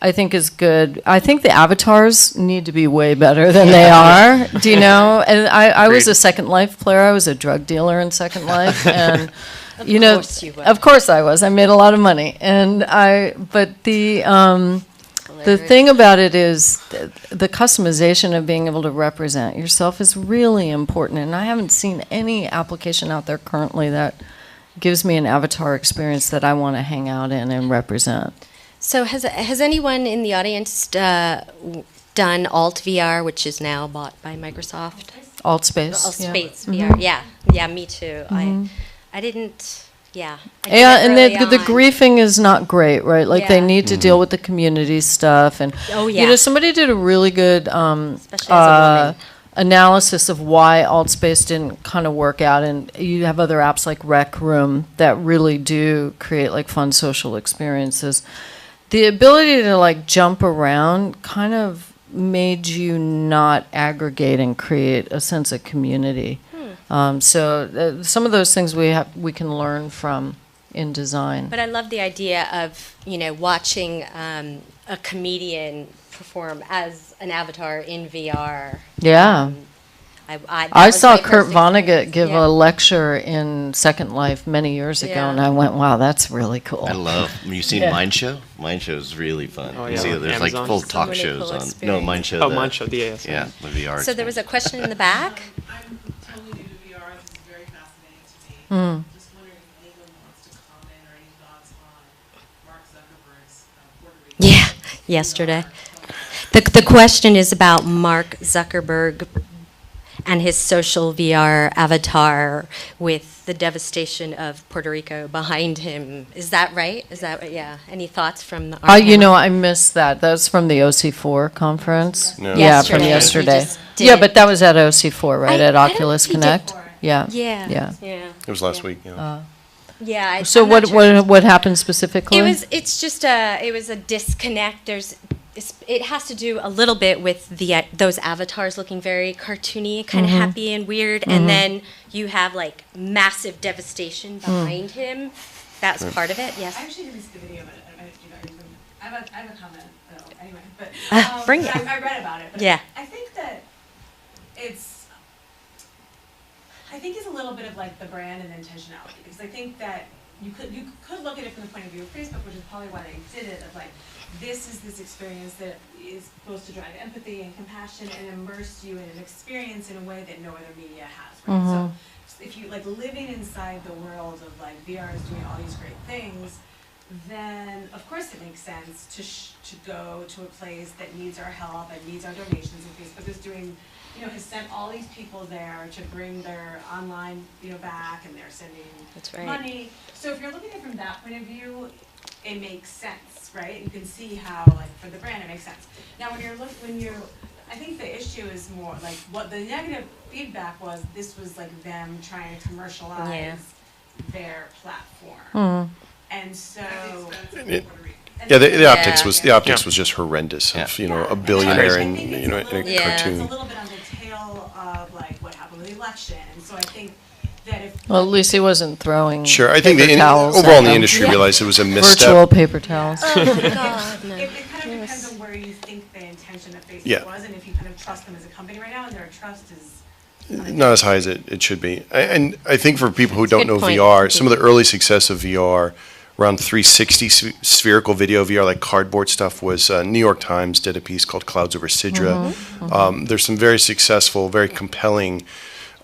S3: I think is good. I think the avatars need to be way better than they are. Do you know? And I was a Second Life player. I was a drug dealer in Second Life, and of course I was. I made a lot of money, but the thing about it is the customization of being able to represent yourself is really important, and I haven't seen any application out there currently that gives me an avatar experience that I want to hang out in and represent.
S1: So has anyone in the audience done Alt VR, which is now bought by Microsoft?
S3: AltSpace.
S1: AltSpace
S3: yeah.
S1: VR. Yeah, me too. I didn't. Yeah. I did
S3: Yeah,
S1: it
S3: and
S1: early
S3: the
S1: on.
S3: griefing is not great, right? Like they
S1: Yeah.
S3: need to deal with the community stuff, and
S1: Oh,
S3: you
S1: yeah.
S3: know, somebody did a really good
S1: Especially as a woman.
S3: analysis of why AltSpace didn't kind of work out, and you have other apps like Rec Room that really do create like fun social experiences. The ability to like jump around kind of made you not aggregate and create a sense of community. So some of those things we can learn from in design.
S1: But I love the idea of, watching a comedian perform as an avatar in VR.
S3: Yeah.
S1: That
S3: I
S1: was
S3: saw
S1: my
S3: Kurt
S1: first
S3: Vonnegut
S1: experience.
S3: give
S1: Yeah.
S3: a lecture in Second Life many years ago,
S1: Yeah.
S3: and I went, wow, that's really cool.
S2: I love. You seen
S3: Yeah.
S2: Mind Show? Mind Show is really fun.
S12: Oh,
S2: You
S12: yeah.
S2: see, there's like
S12: Amazon.
S2: full
S12: So
S2: talk
S1: many
S2: shows
S1: cool
S2: on. No,
S1: experiences.
S2: Mind Show.
S12: Oh,
S2: the-
S12: Mind Show, the AS.
S2: Yeah, the VR.
S1: So there was a question in the back.
S14: I'm totally new to VR. This is very fascinating to me.
S3: Mm.
S14: Just wondering if anyone wants to comment or any thoughts on Mark Zuckerberg's Puerto Rico.
S1: Yeah, yesterday. The question is about Mark Zuckerberg and his social VR avatar with the devastation of Puerto Rico behind him. Is that right? Yeah. Any thoughts from the our
S3: You
S1: panel?
S3: know, I missed that. That was from the OC4 conference.
S4: No.
S3: Yeah, from
S1: Yesterday.
S3: yesterday.
S1: We just
S3: Yeah,
S1: did.
S3: but that was at OC4, right? At
S1: I don't
S3: Oculus
S1: think he did.
S3: Connect. Yeah.
S1: Yeah.
S3: Yeah.
S4: It was last week. Yeah.
S1: Yeah.
S3: So
S1: I'm not sure.
S3: what happened specifically?
S1: It's just it was a disconnect. It has to do a little bit with those avatars looking very cartoony, kind of happy and weird, and then you have like massive devastation behind him. That's part of it. Yes.
S11: I actually didn't see the video, but I have a comment. Anyway, but
S1: Bring it.
S11: I read about it. But
S1: Yeah.
S11: I think that I think it's a little bit of like the brand and intentionality, because I think that you could look at it from the point of view of Facebook, which is probably why they did it. Of like, this is this experience that is supposed to drive empathy and compassion and immerse you in an experience in a way that no other media has, right? So if you like living inside the world of like VR is doing all these great things, then of course it makes sense to go to a place that needs our help and needs our donations. And Facebook is doing, has sent all these people there to bring their online, back, and they're sending
S1: That's right.
S11: money. So if you're looking at it from that point of view, it makes sense, right? You can see how, like, for the brand, it makes sense. Now, I think the issue is more like what the negative feedback was. This was like them trying to commercialize their platform, and so.
S4: The optics was
S1: Yeah.
S4: just horrendous.
S2: Yeah.
S4: Of, a billionaire in
S11: I think
S4: in a
S11: it's a
S1: Yeah.
S4: cartoon.
S11: little bit on the tail of like what happened with the election, and so I think that if
S3: Well, at least he wasn't throwing.
S4: Sure, I think
S3: paper towels
S4: overall
S3: at
S4: in the
S3: them.
S4: industry realized it was a misstep.
S3: Virtual paper towels.
S1: Oh my God, no.
S11: it kind of depends on where you think the intention of Facebook
S4: Yeah.
S11: was, and if you kind of trust them as a company right now, and their trust is.
S4: Not as high as it should be. And I think for people who don't
S1: Good
S4: know
S1: point.
S4: VR, some of the early success of VR, around 360 spherical video VR, like cardboard stuff, was New York Times did a piece called Clouds Over Sidra. There's some very successful, very compelling,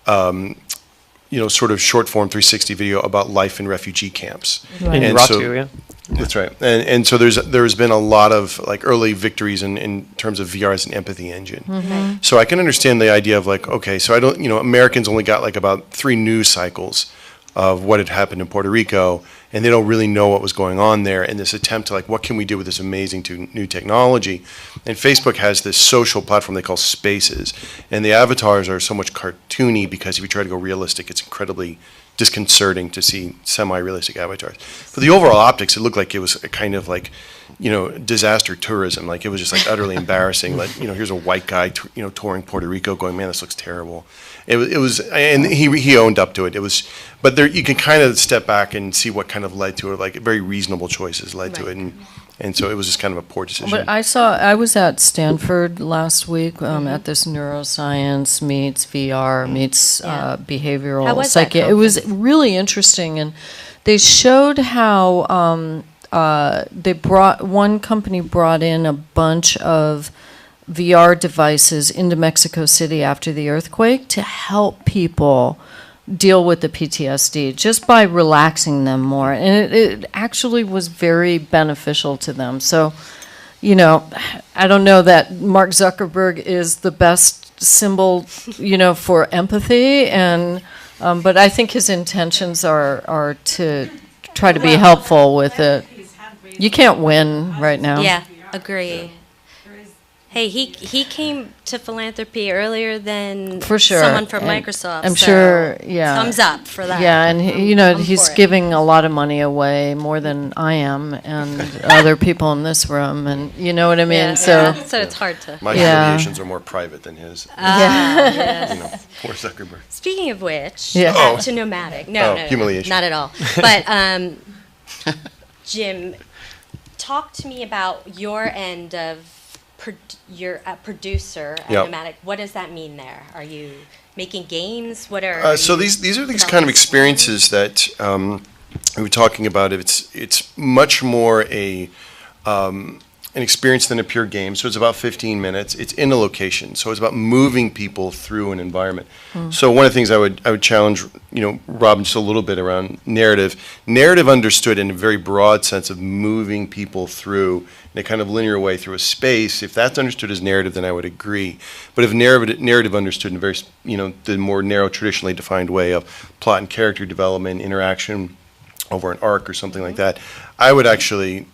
S4: sort of short form 360 video about life in refugee camps.
S3: Right.
S12: In
S4: And so-
S12: Ratu, yeah.
S4: That's right. And so there's been a lot of like early victories in terms of VR as an empathy engine. So I can understand the idea of like, okay, so I don't, Americans only got like about 3 news cycles of what had happened in Puerto Rico, and they don't really know what was going on there. And this attempt to like, what can we do with this amazing new technology? And Facebook has this social platform they call Spaces, and the avatars are so much cartoony because if you try to go realistic, it's incredibly disconcerting to see semi-realistic avatars. But the overall optics, it looked like it was a kind of like, disaster tourism. Like it was just like utterly embarrassing. Like, here's a white guy, touring Puerto Rico going, man, this looks terrible. It was, and he owned up to it. It was, but there, you can kind of step back and see what kind of led to it. Like very reasonable choices led to it. And so it was just kind of a poor decision.
S3: But I was at Stanford last week at this neuroscience meets VR meets behavioral
S1: How was that
S3: psychiatry. It was really interesting, and they showed how one company brought in a bunch of VR devices into Mexico City after the earthquake to help people deal with the PTSD just by relaxing them more. And it actually was very beneficial to them. So, you know, I don't know that Mark Zuckerberg is the best symbol, you know, for empathy, and but I think his intentions are to try to be helpful with it. You can't win right now.
S1: Yeah, agree. Hey, he came to philanthropy earlier than
S3: For sure.
S1: someone from
S3: And
S1: Microsoft.
S3: I'm
S1: so
S3: sure, yeah.
S1: Thumbs up for that.
S3: Yeah, and you know,
S1: I'm
S3: he's
S1: for it.
S3: giving a lot of money away, more than I am, and other people in this room, and you know what I mean?
S1: Yeah,
S3: So,
S1: yeah, so it's hard to.
S4: My
S3: Yeah.
S4: affiliations are more private than his.
S1: Yes.
S4: You know, poor Zuckerberg.
S1: Speaking of which,
S3: Yeah.
S1: back
S4: Oh.
S1: to Nomadic. No, no,
S4: humiliation.
S1: not at all. But Jim, talk to me about your end of you're a producer at
S4: Yep.
S1: Nomadic. What does that mean there? Are you making games? What are
S4: So
S1: you
S4: these are these kind of
S1: developing?
S4: experiences that we were talking about. It's much more an experience than a pure game. So it's about 15 minutes. It's in a location. So it's about moving people through an environment. So one of the things I would challenge, you know, Robin, just a little bit around narrative. Narrative understood in a very broad sense of moving people through in a kind of linear way through a space. If that's understood as narrative, then I would agree. But if narrative understood in a very, you know, the more narrow, traditionally defined way of plot and character development, interaction over an arc or something like that, I would actually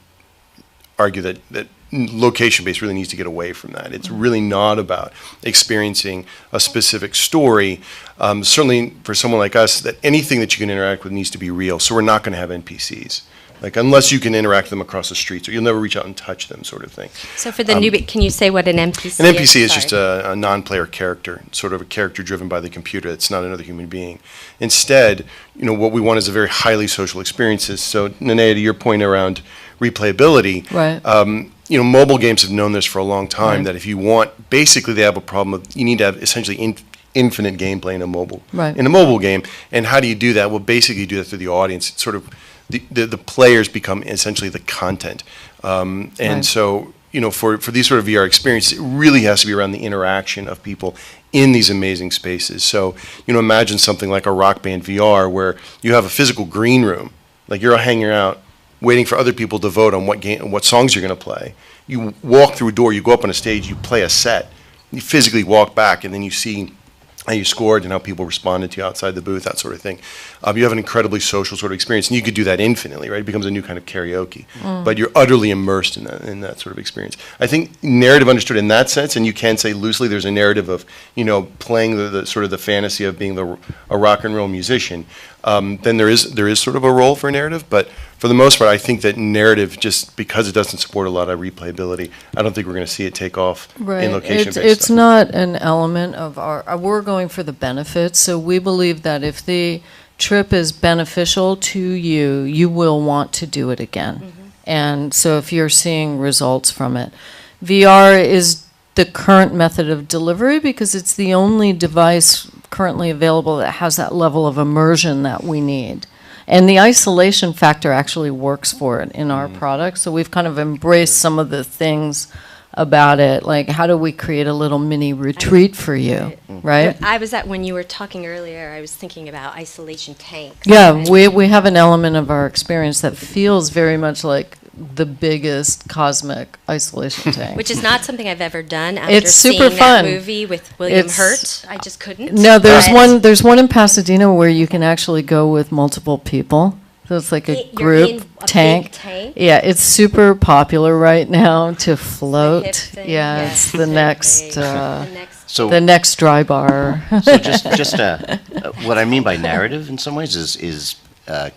S4: argue that location-based really needs to get away from that. It's really not about experiencing a specific story. Certainly for someone like us, that anything that you can interact with needs to be real. So we're not going to have NPCs. Like, unless you can interact with them across the streets, or you'll never reach out and touch them, sort of thing.
S1: So for the newbie, can you say what an NPC
S4: An NPC is
S1: Sorry.
S4: just a non-player character, sort of a character driven by the computer. It's not another human being. Instead, you know, what we want is a very highly social experiences. So, Nenea, to your point around replayability,
S3: Right.
S4: You know, mobile games have known this for a long time.
S3: Right.
S4: That if you want, basically, they have a problem of you need to have essentially infinite gameplay in a mobile game. And how do you do that? Well, basically, you do that through the audience. It's sort of the players become essentially the content, and
S3: Right.
S4: so, you know, for these sort of VR experiences, it really has to be around the interaction of people in these amazing spaces. So, you know, imagine something like a Rock Band VR where you have a physical green room, like you're hanging out, waiting for other people to vote on what songs you're going to play. You walk through a door, you go up on a stage, you play a set, you physically walk back, and then you see how you scored and how people responded to you outside the booth, that sort of thing. You have an incredibly social sort of experience, and you could do that infinitely, right? It becomes a new kind of karaoke. But you're utterly immersed in that sort of experience. I think narrative understood in that sense, and you can say loosely there's a narrative of, you know, playing the sort of the fantasy of being a rock and roll musician. Then there is sort of a role for narrative, but for the most part, I think that narrative, just because it doesn't support a lot of replayability, I don't think we're going to see it take off in location-based
S3: It's
S4: stuff.
S3: not an element of we're going for the benefits, so we believe that if the trip is beneficial to you, you will want to do it again. And so if you're seeing results from it. VR is the current method of delivery because it's the only device currently available that has that level of immersion that we need. And the isolation factor actually works for it in our product. So we've kind of embraced some of the things about it, like how do we create a little mini retreat for you, right?
S1: I was when you were talking earlier, I was thinking about isolation tanks.
S3: Yeah,
S1: And-
S3: we have an element of our experience that feels very much like the biggest cosmic isolation tank.
S1: Which is not something I've ever done after
S3: It's super
S1: seeing that
S3: fun.
S1: movie with William
S3: It's-
S1: Hurt. I just couldn't.
S3: No, there's
S1: But
S3: there's one in Pasadena where you can actually go with multiple people. So it's like a
S1: You're in
S3: group
S1: a
S3: tank.
S1: big tank?
S3: Yeah, it's super popular right now to float.
S1: hip thing,
S3: Yeah,
S1: yeah.
S3: it's the next
S2: So-
S3: the next dry bar.
S2: So just what I mean by narrative in some ways is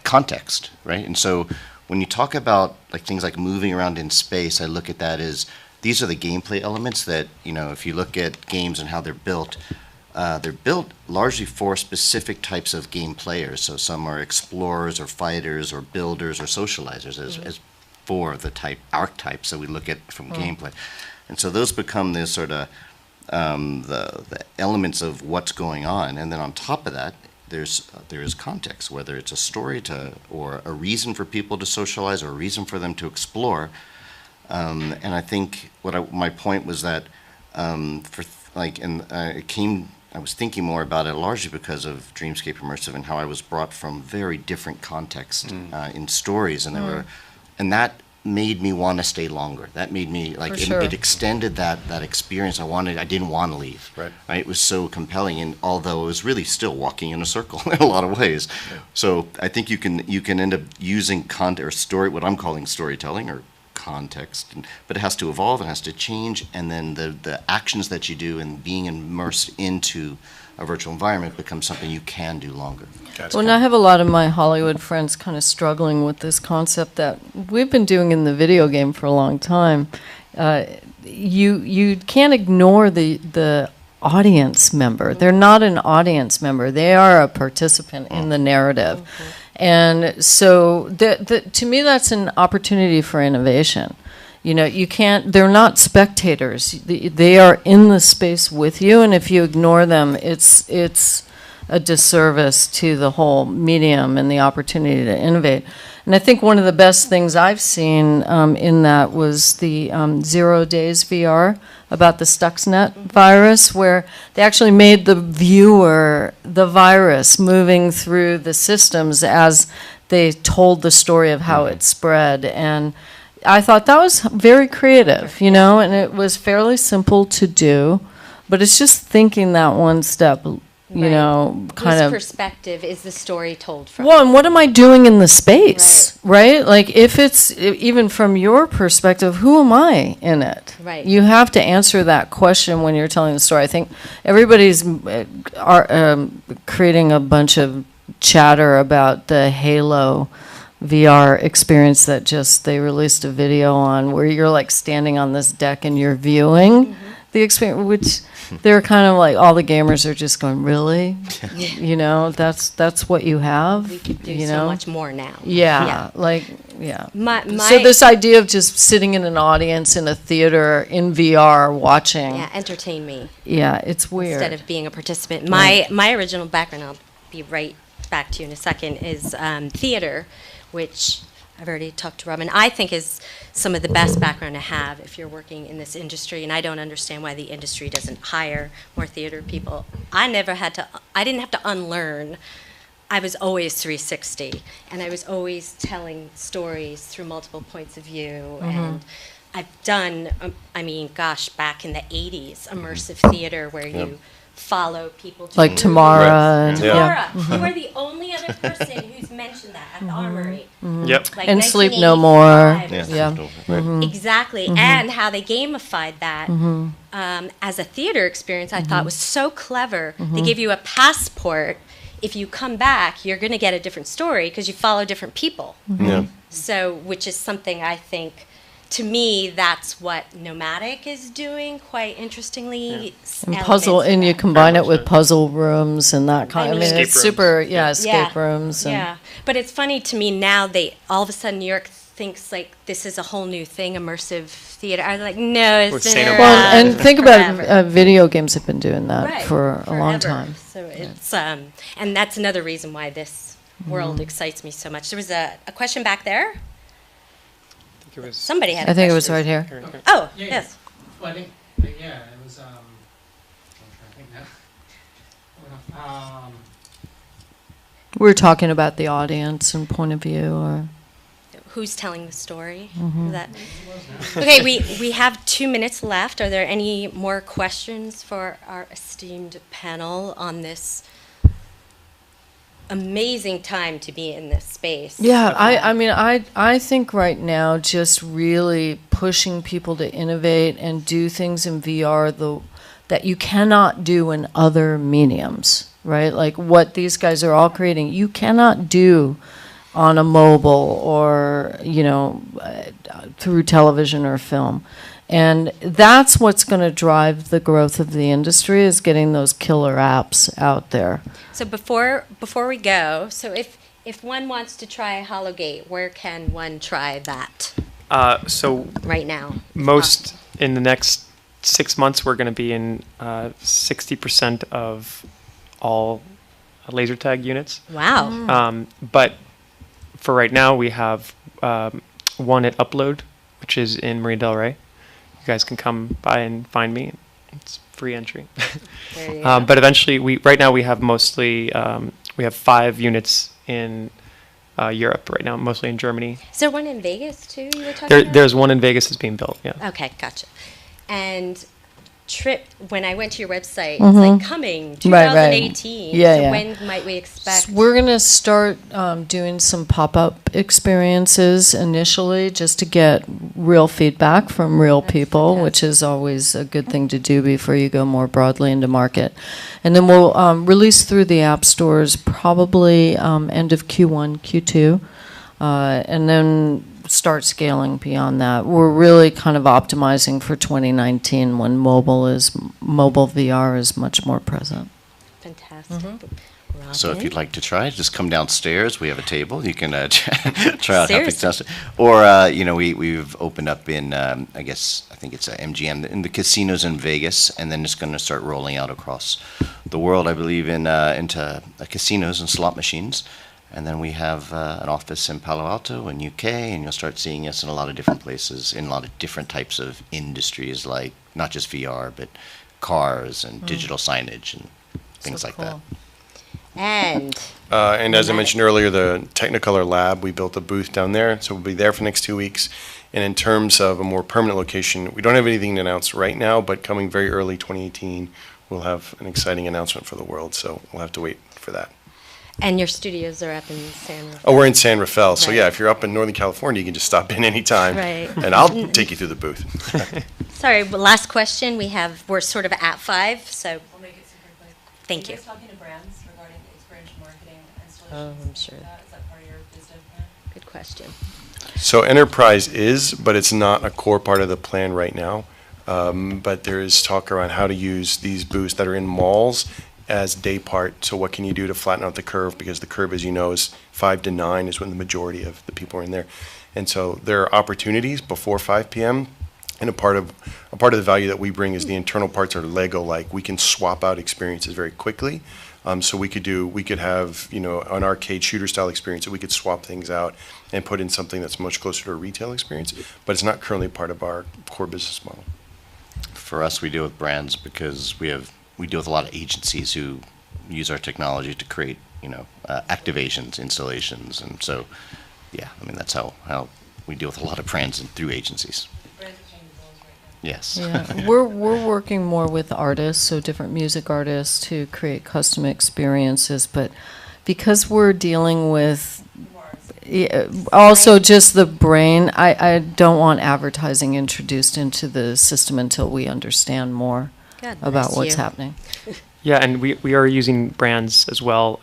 S2: context, right? And so when you talk about like things like moving around in space, I look at that as these are the gameplay elements that, you know, if you look at games and how they're built largely for specific types of game players. So some are explorers or fighters or builders or socializers as for the archetypes that we look at from gameplay. And so those become this sort of the elements of what's going on. And then on top of that, there is context, whether it's a story or a reason for people to socialize or a reason for them to explore. And I think my point was that it came I was thinking more about it largely because of Dreamscape Immersive and how I was brought from very different context in stories, and and that made me want to stay longer. That made me like it extended that experience. I didn't want to leave.
S4: Right.
S2: It was so compelling, and although it was really still walking in a circle in a lot of ways. So I think you can end up using what I'm calling storytelling or context, but it has to evolve, it has to change, and then the actions that you do and being immersed into a virtual environment becomes something you can do longer.
S3: Well, and I have a lot of my Hollywood friends kind of struggling with this concept that we've been doing in the video game for a long time. You can't ignore the audience member. They're not an audience member. They are a participant in the narrative. And so to me, that's an opportunity for innovation. They're not spectators. They are in the space with you, and if you ignore them, it's a disservice to the whole medium and the opportunity to innovate. And I think one of the best things I've seen in that was the 0 Days VR about the Stuxnet virus, where they actually made the viewer the virus moving through the systems as they told the story of how it spread. And I thought that was very creative, and it was fairly simple to do, but it's just thinking that one step, kind
S1: Whose
S3: of.
S1: perspective is the story told from?
S3: Well, and what am I doing in the space, right? Like, if it's even from your perspective, who am I in it?
S1: Right.
S3: You have to answer that question when you're telling the story. I think everybody's creating a bunch of chatter about the Halo VR experience that they released a video on, where you're like standing on this deck and you're viewing the experience, which they're kind of like, all the gamers are just going, really? That's what you have?
S1: We could do so much more now.
S3: So this idea of just sitting in an audience in a theater in VR watching.
S1: Yeah, entertain me.
S3: Yeah, it's weird.
S1: Instead of being a participant. My original background, I'll be right back to you in a second, is theater, which I've already talked to Robin, I think is some of the best background to have if you're working in this industry, and I don't understand why the industry doesn't hire more theater people. I didn't have to unlearn. I was always 360, and I was always telling stories through multiple points of view, and I've done, back in the 80s, immersive theater where you follow people to
S3: like Tamara.
S1: Tamara, you are the only other person who's mentioned that at the Armory.
S12: Yep.
S1: Like
S3: And Sleep No More.
S1: 1985 Exactly, and how they gamified that as a theater experience, I thought was so clever. They give you a passport. If you come back, you're going to get a different story because you follow different people. So, which is something I think, to me, that's what Nomadic is doing, quite interestingly.
S3: And puzzle, and you combine it with puzzle rooms and that kind of. It's super, escape rooms. And
S1: But it's funny to me now. All of a sudden, New York thinks like this is a whole new thing, immersive theater. I'm like, no, it's been around.
S3: Well, and think
S1: forever.
S3: about video games have been doing that for a long time.
S1: So it's and that's another reason why this world excites me so much. There was a question back there. Somebody had.
S3: I think it was right here.
S1: Oh,
S13: Yeah,
S1: yes.
S13: Well, I think, it was, I'm trying to think now.
S3: We were talking about the audience and point of view, or
S1: Who's telling the story? Okay, we have 2 minutes left. Are there any more questions for our esteemed panel on this amazing time to be in this space?
S3: Yeah, I think right now just really pushing people to innovate and do things in VR that you cannot do in other mediums, right? Like what these guys are all creating, you cannot do on a mobile or, through television or film. And that's what's going to drive the growth of the industry, is getting those killer apps out there.
S1: So before we go, so if one wants to try Hologate, where can one try that?
S12: So
S1: right now,
S12: in the next 6 months, we're going to be in 60% of all laser tag units.
S1: Wow.
S12: But for right now, we have one at Upload, which is in Marina Del Rey. You guys can come by and find me. It's re-entry.
S1: There you go.
S12: But eventually, right now we have mostly we have 5 units in Europe right now, mostly in Germany.
S1: Is there one in Vegas too? You were talking about?
S12: There's one in Vegas that's being built. Yeah.
S1: Okay, gotcha. And Trip, when I went to your website,
S3: Mhm.
S1: it's like coming
S3: Right, right.
S1: 2018.
S3: Yeah,
S1: so
S3: yeah.
S1: when might we expect?
S3: We're going to start doing some pop-up experiences initially just to get real feedback from real people, which is always a good thing to do before you go more broadly into market. And then we'll release through the app stores probably end of Q1, Q2, and then start scaling beyond that. We're really kind of optimizing for 2019 when mobile VR is much more present.
S1: Fantastic.
S3: Mm-hmm.
S2: So if you'd like to try, just come downstairs. We have a table. You can try out Haptics
S1: Seriously.
S2: downstairs. Or, we've opened up in, I think it's MGM, in the casinos in Vegas, and then it's going to start rolling out across the world, I believe, into casinos and slot machines. And then we have an office in Palo Alto in UK, and you'll start seeing us in a lot of different places, in a lot of different types of industries, like not just VR, but cars and digital signage and things like that.
S1: And
S4: as I mentioned earlier, the Technicolor Lab, we built a booth down there, so we'll be there for the next 2 weeks. And in terms of a more permanent location, we don't have anything to announce right now, but coming very early 2018, we'll have an exciting announcement for the world, so we'll have to wait for that.
S1: And your studios are up in San Rafael.
S4: Oh, we're in San Rafael, so
S1: Right.
S4: yeah, if you're up in Northern California, you can just stop in anytime.
S1: Right.
S4: And I'll take you through the booth.
S1: Sorry, but last question. We're sort of at 5, so
S14: I'll make it super quick.
S1: thank you.
S14: Are you guys talking to brands regarding experiential marketing, installations?
S1: Oh, I'm sure.
S14: Is that part of your business plan?
S1: Good question.
S4: So enterprise is, but it's not a core part of the plan right now. But there is talk around how to use these booths that are in malls as day part. So what can you do to flatten out the curve? Because the curve, as you know, is 5 to 9 is when the majority of the people are in there. And so there are opportunities before 5 p.m. And a part of the value that we bring is the internal parts are Lego-like. We can swap out experiences very quickly. So we could have, an arcade shooter style experience that we could swap things out and put in something that's much closer to a retail experience, but it's not currently part of our core business model.
S2: For us, we deal with brands because we deal with a lot of agencies who use our technology to create, activations, installations, and so, yeah, that's how we deal with a lot of brands and through agencies.
S14: Brands are changing roles right
S2: Yes.
S3: Yeah, we're working more with artists, so different music artists to create custom experiences. But because we're dealing with also just the brain, I don't want advertising introduced into the system until we understand more
S1: God
S3: about
S1: bless
S3: what's
S1: you.
S3: happening.
S12: Yeah, and we are using brands as well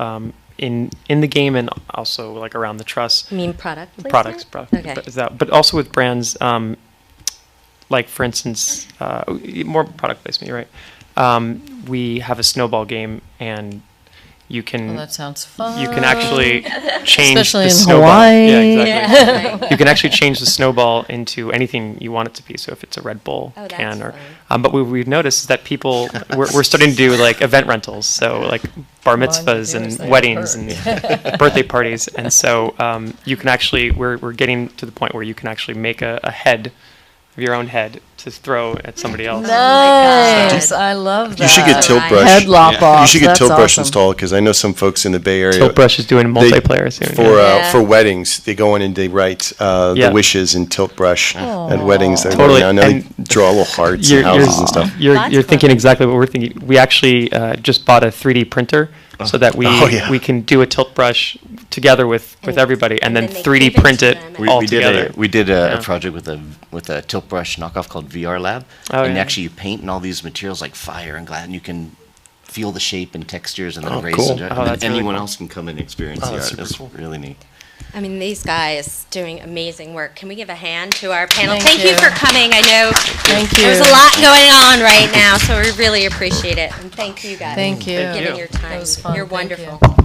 S12: in the game and also like around the truss.
S1: You mean product placement?
S12: Products.
S1: Okay.
S12: But also with brands, like for instance, more product placement. You're right. We have a snowball game, and you can.
S3: Well, that sounds fun.
S12: You can actually change
S3: Especially
S12: the
S3: in
S12: snowball.
S3: Hawaii.
S12: Yeah, exactly.
S1: Yeah.
S12: You can actually change the snowball into anything you want it to be. So if it's a Red Bull
S1: Oh, that's
S12: can, or
S1: fun.
S12: but what we've noticed is that people we're starting to do like event rentals. So like bar mitzvahs and weddings and birthday parties, and so you can actually we're getting to the point where you can actually make a head of your own head to throw at somebody else.
S3: Nice. I love that.
S4: You should get Tilt
S1: Right.
S4: Brush.
S3: Head lop off.
S4: You should get
S3: That's
S4: Tilt Brush
S3: awesome.
S4: installed because I know some folks in the Bay Area.
S12: Tilt Brush is doing multiplayer soon.
S4: For weddings, they go in and they write
S12: Yeah.
S4: the wishes in Tilt Brush
S3: Aw.
S4: at weddings. They're
S12: Totally.
S4: I know they
S12: And
S4: draw little hearts and houses and stuff.
S12: You're
S1: That's
S12: thinking
S1: fun.
S12: exactly what we're thinking. We actually just bought a 3D printer so that we can do a Tilt Brush together with everybody and then
S1: they
S12: 3D
S1: give it
S12: print
S1: to
S12: it
S1: them.
S12: all
S2: we
S12: together.
S2: did a
S12: Yeah.
S2: project with a Tilt Brush knockoff called VR Lab,
S12: Oh,
S2: and
S12: yeah.
S2: actually you paint in all these materials like fire and glass, and you can feel the shape and textures and then
S4: Oh,
S2: erase
S4: cool.
S2: it, and
S12: Oh,
S2: then
S12: that's really
S2: anyone
S12: cool.
S2: else can come and experience
S4: Oh,
S2: the
S4: that's
S2: art.
S4: super
S2: It's
S4: cool.
S2: really neat.
S1: I mean, these guys doing amazing work. Can we give a hand to our panel?
S3: Thank
S1: Thank you
S3: you.
S1: for coming. I know
S3: Thank you.
S1: there's a lot going on right now, so we really appreciate it. And thank you guys
S3: Thank you.
S1: for giving your
S3: That
S1: time.
S3: was fun.
S1: You're
S3: Thank you.
S1: wonderful.